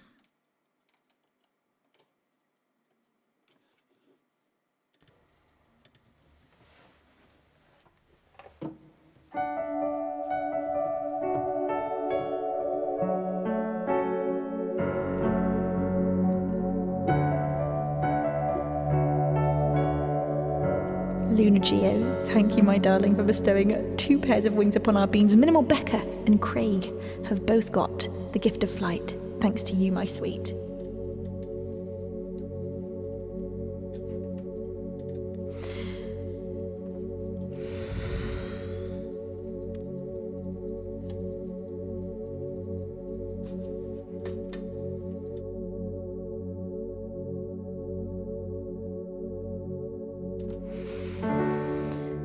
Luna Geo, thank you, my darling, for bestowing 2 pairs of wings upon our beans. Minimal Becca and Craig have both got the gift of flight, thanks to you, my sweet.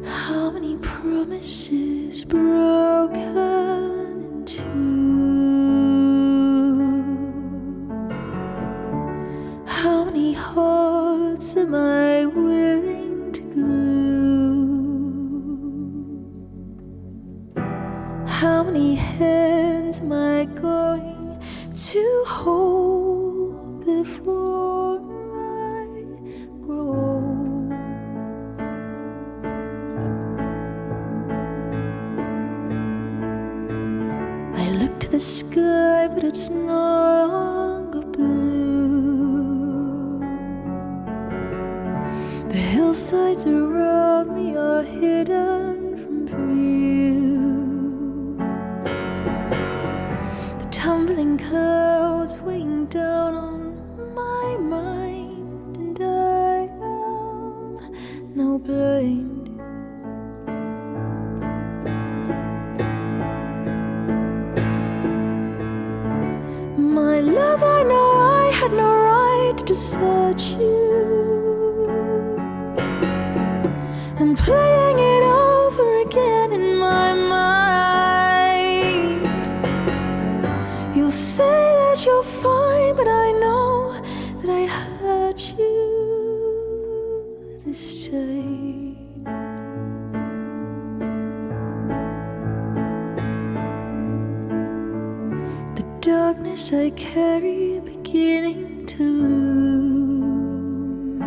How many promises broken in two? How many hearts am I willing to glue? How many hands am I going to hold before I grow? The sky, but it's no longer blue. The hillsides around me are hidden from view. The tumbling clouds weighing down on my mind, and I am now blind. My love, I know I had no right to desert you. I'm playing it over again in my mind. You'll say that you're fine, but I know that I hurt you this time. Darkness I carry beginning to loom.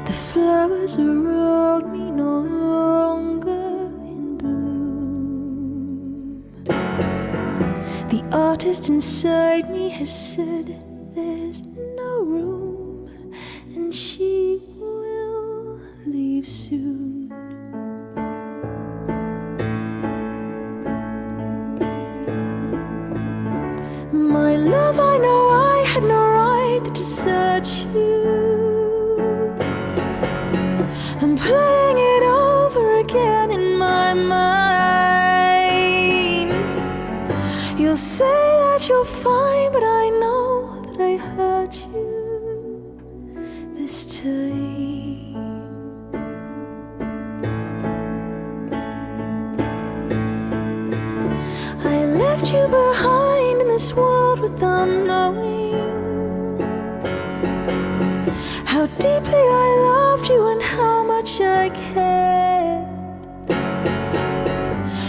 The flowers around me no longer in bloom. The artist inside me has said there's no room, and she will leave soon. My love, I know I had no right to desert you. I'm playing it over again in my mind. You'll say that you're fine, but I know that I hurt you this time. I left you behind in this world without knowing how deeply I loved you and how much I cared.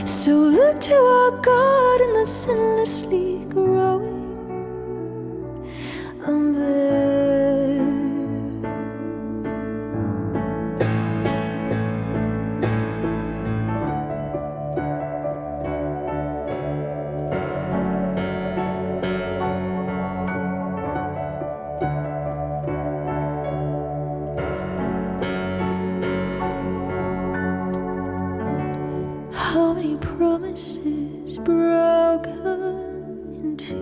So look to our garden that's endlessly growing. I'm there. How many promises broken in two?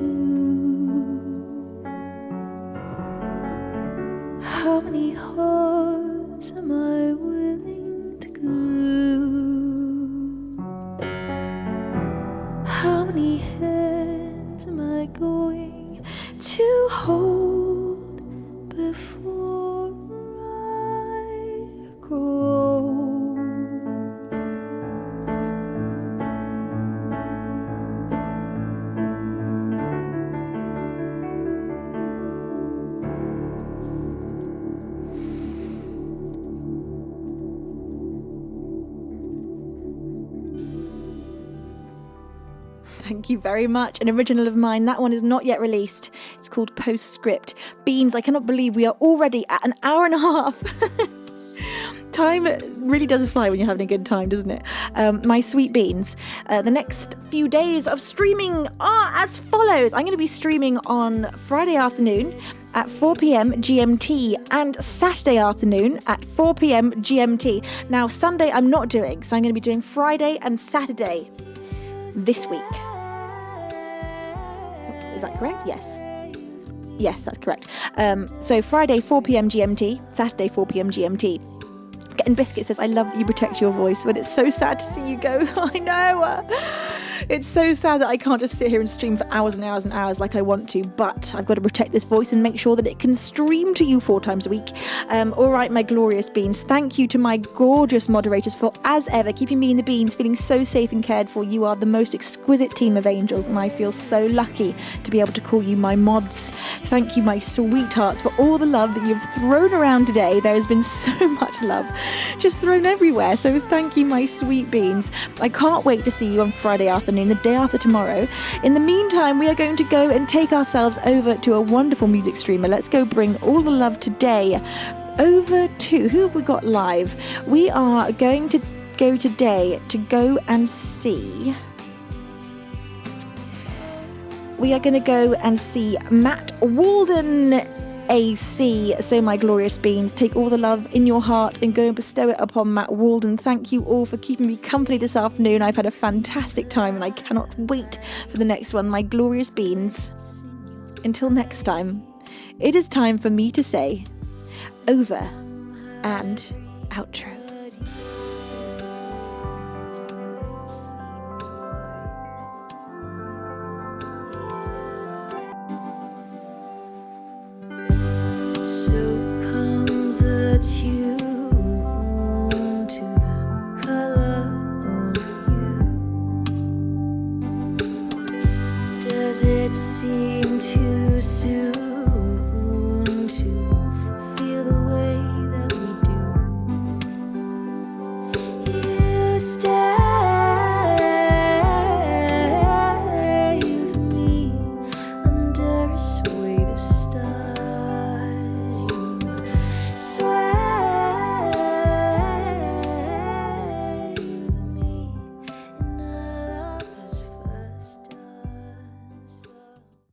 How many hearts am I willing to glue? How many hands am I going to hold before I grow? Thank you very much. An original of mine. That one is not yet released. It's called Postscript. Beans, I cannot believe we are already at an hour and a half. Time really does fly when you're having a good time, doesn't it? My sweet beans. The next few days of streaming are as follows. I'm going to be streaming on Friday afternoon at 4 p.m. GMT and Saturday afternoon at 4 p.m. GMT. Now, Sunday I'm not doing, so I'm going to be doing Friday and Saturday this week. Is that correct? Yes. Yes, that's correct. So Friday 4 p.m. GMT, Saturday 4 p.m. GMT. Getting Biscuit says, I love that you protect your voice, but it's so sad to see you go. I know. It's so sad that I can't just sit here and stream for hours and hours and hours like I want to, but I've got to protect this voice and make sure that it can stream to you 4 times a week. All right, my glorious beans. Thank you to my gorgeous moderators for, as ever, keeping me in the beans, feeling so safe and cared for. You are the most exquisite team of angels, and I feel so lucky to be able to call you my mods. Thank you, my sweethearts, for all the love that you've thrown around today. There has been so much love just thrown everywhere, so thank you, my sweet beans. I can't wait to see you on Friday afternoon, the day after tomorrow. In the meantime, we are going to go and take ourselves over to a wonderful music streamer. Let's go bring all the love today over to, who have we got live? We are going to go today to go and see, we are going to go and see Matt Walden AC. So my glorious beans, take all the love in your heart and go and bestow it upon Matt Walden. Thank you all for keeping me company this afternoon. I've had a fantastic time and I cannot wait for the next one, my glorious beans. Until next time, it is time for me to say over and outro. Does it seem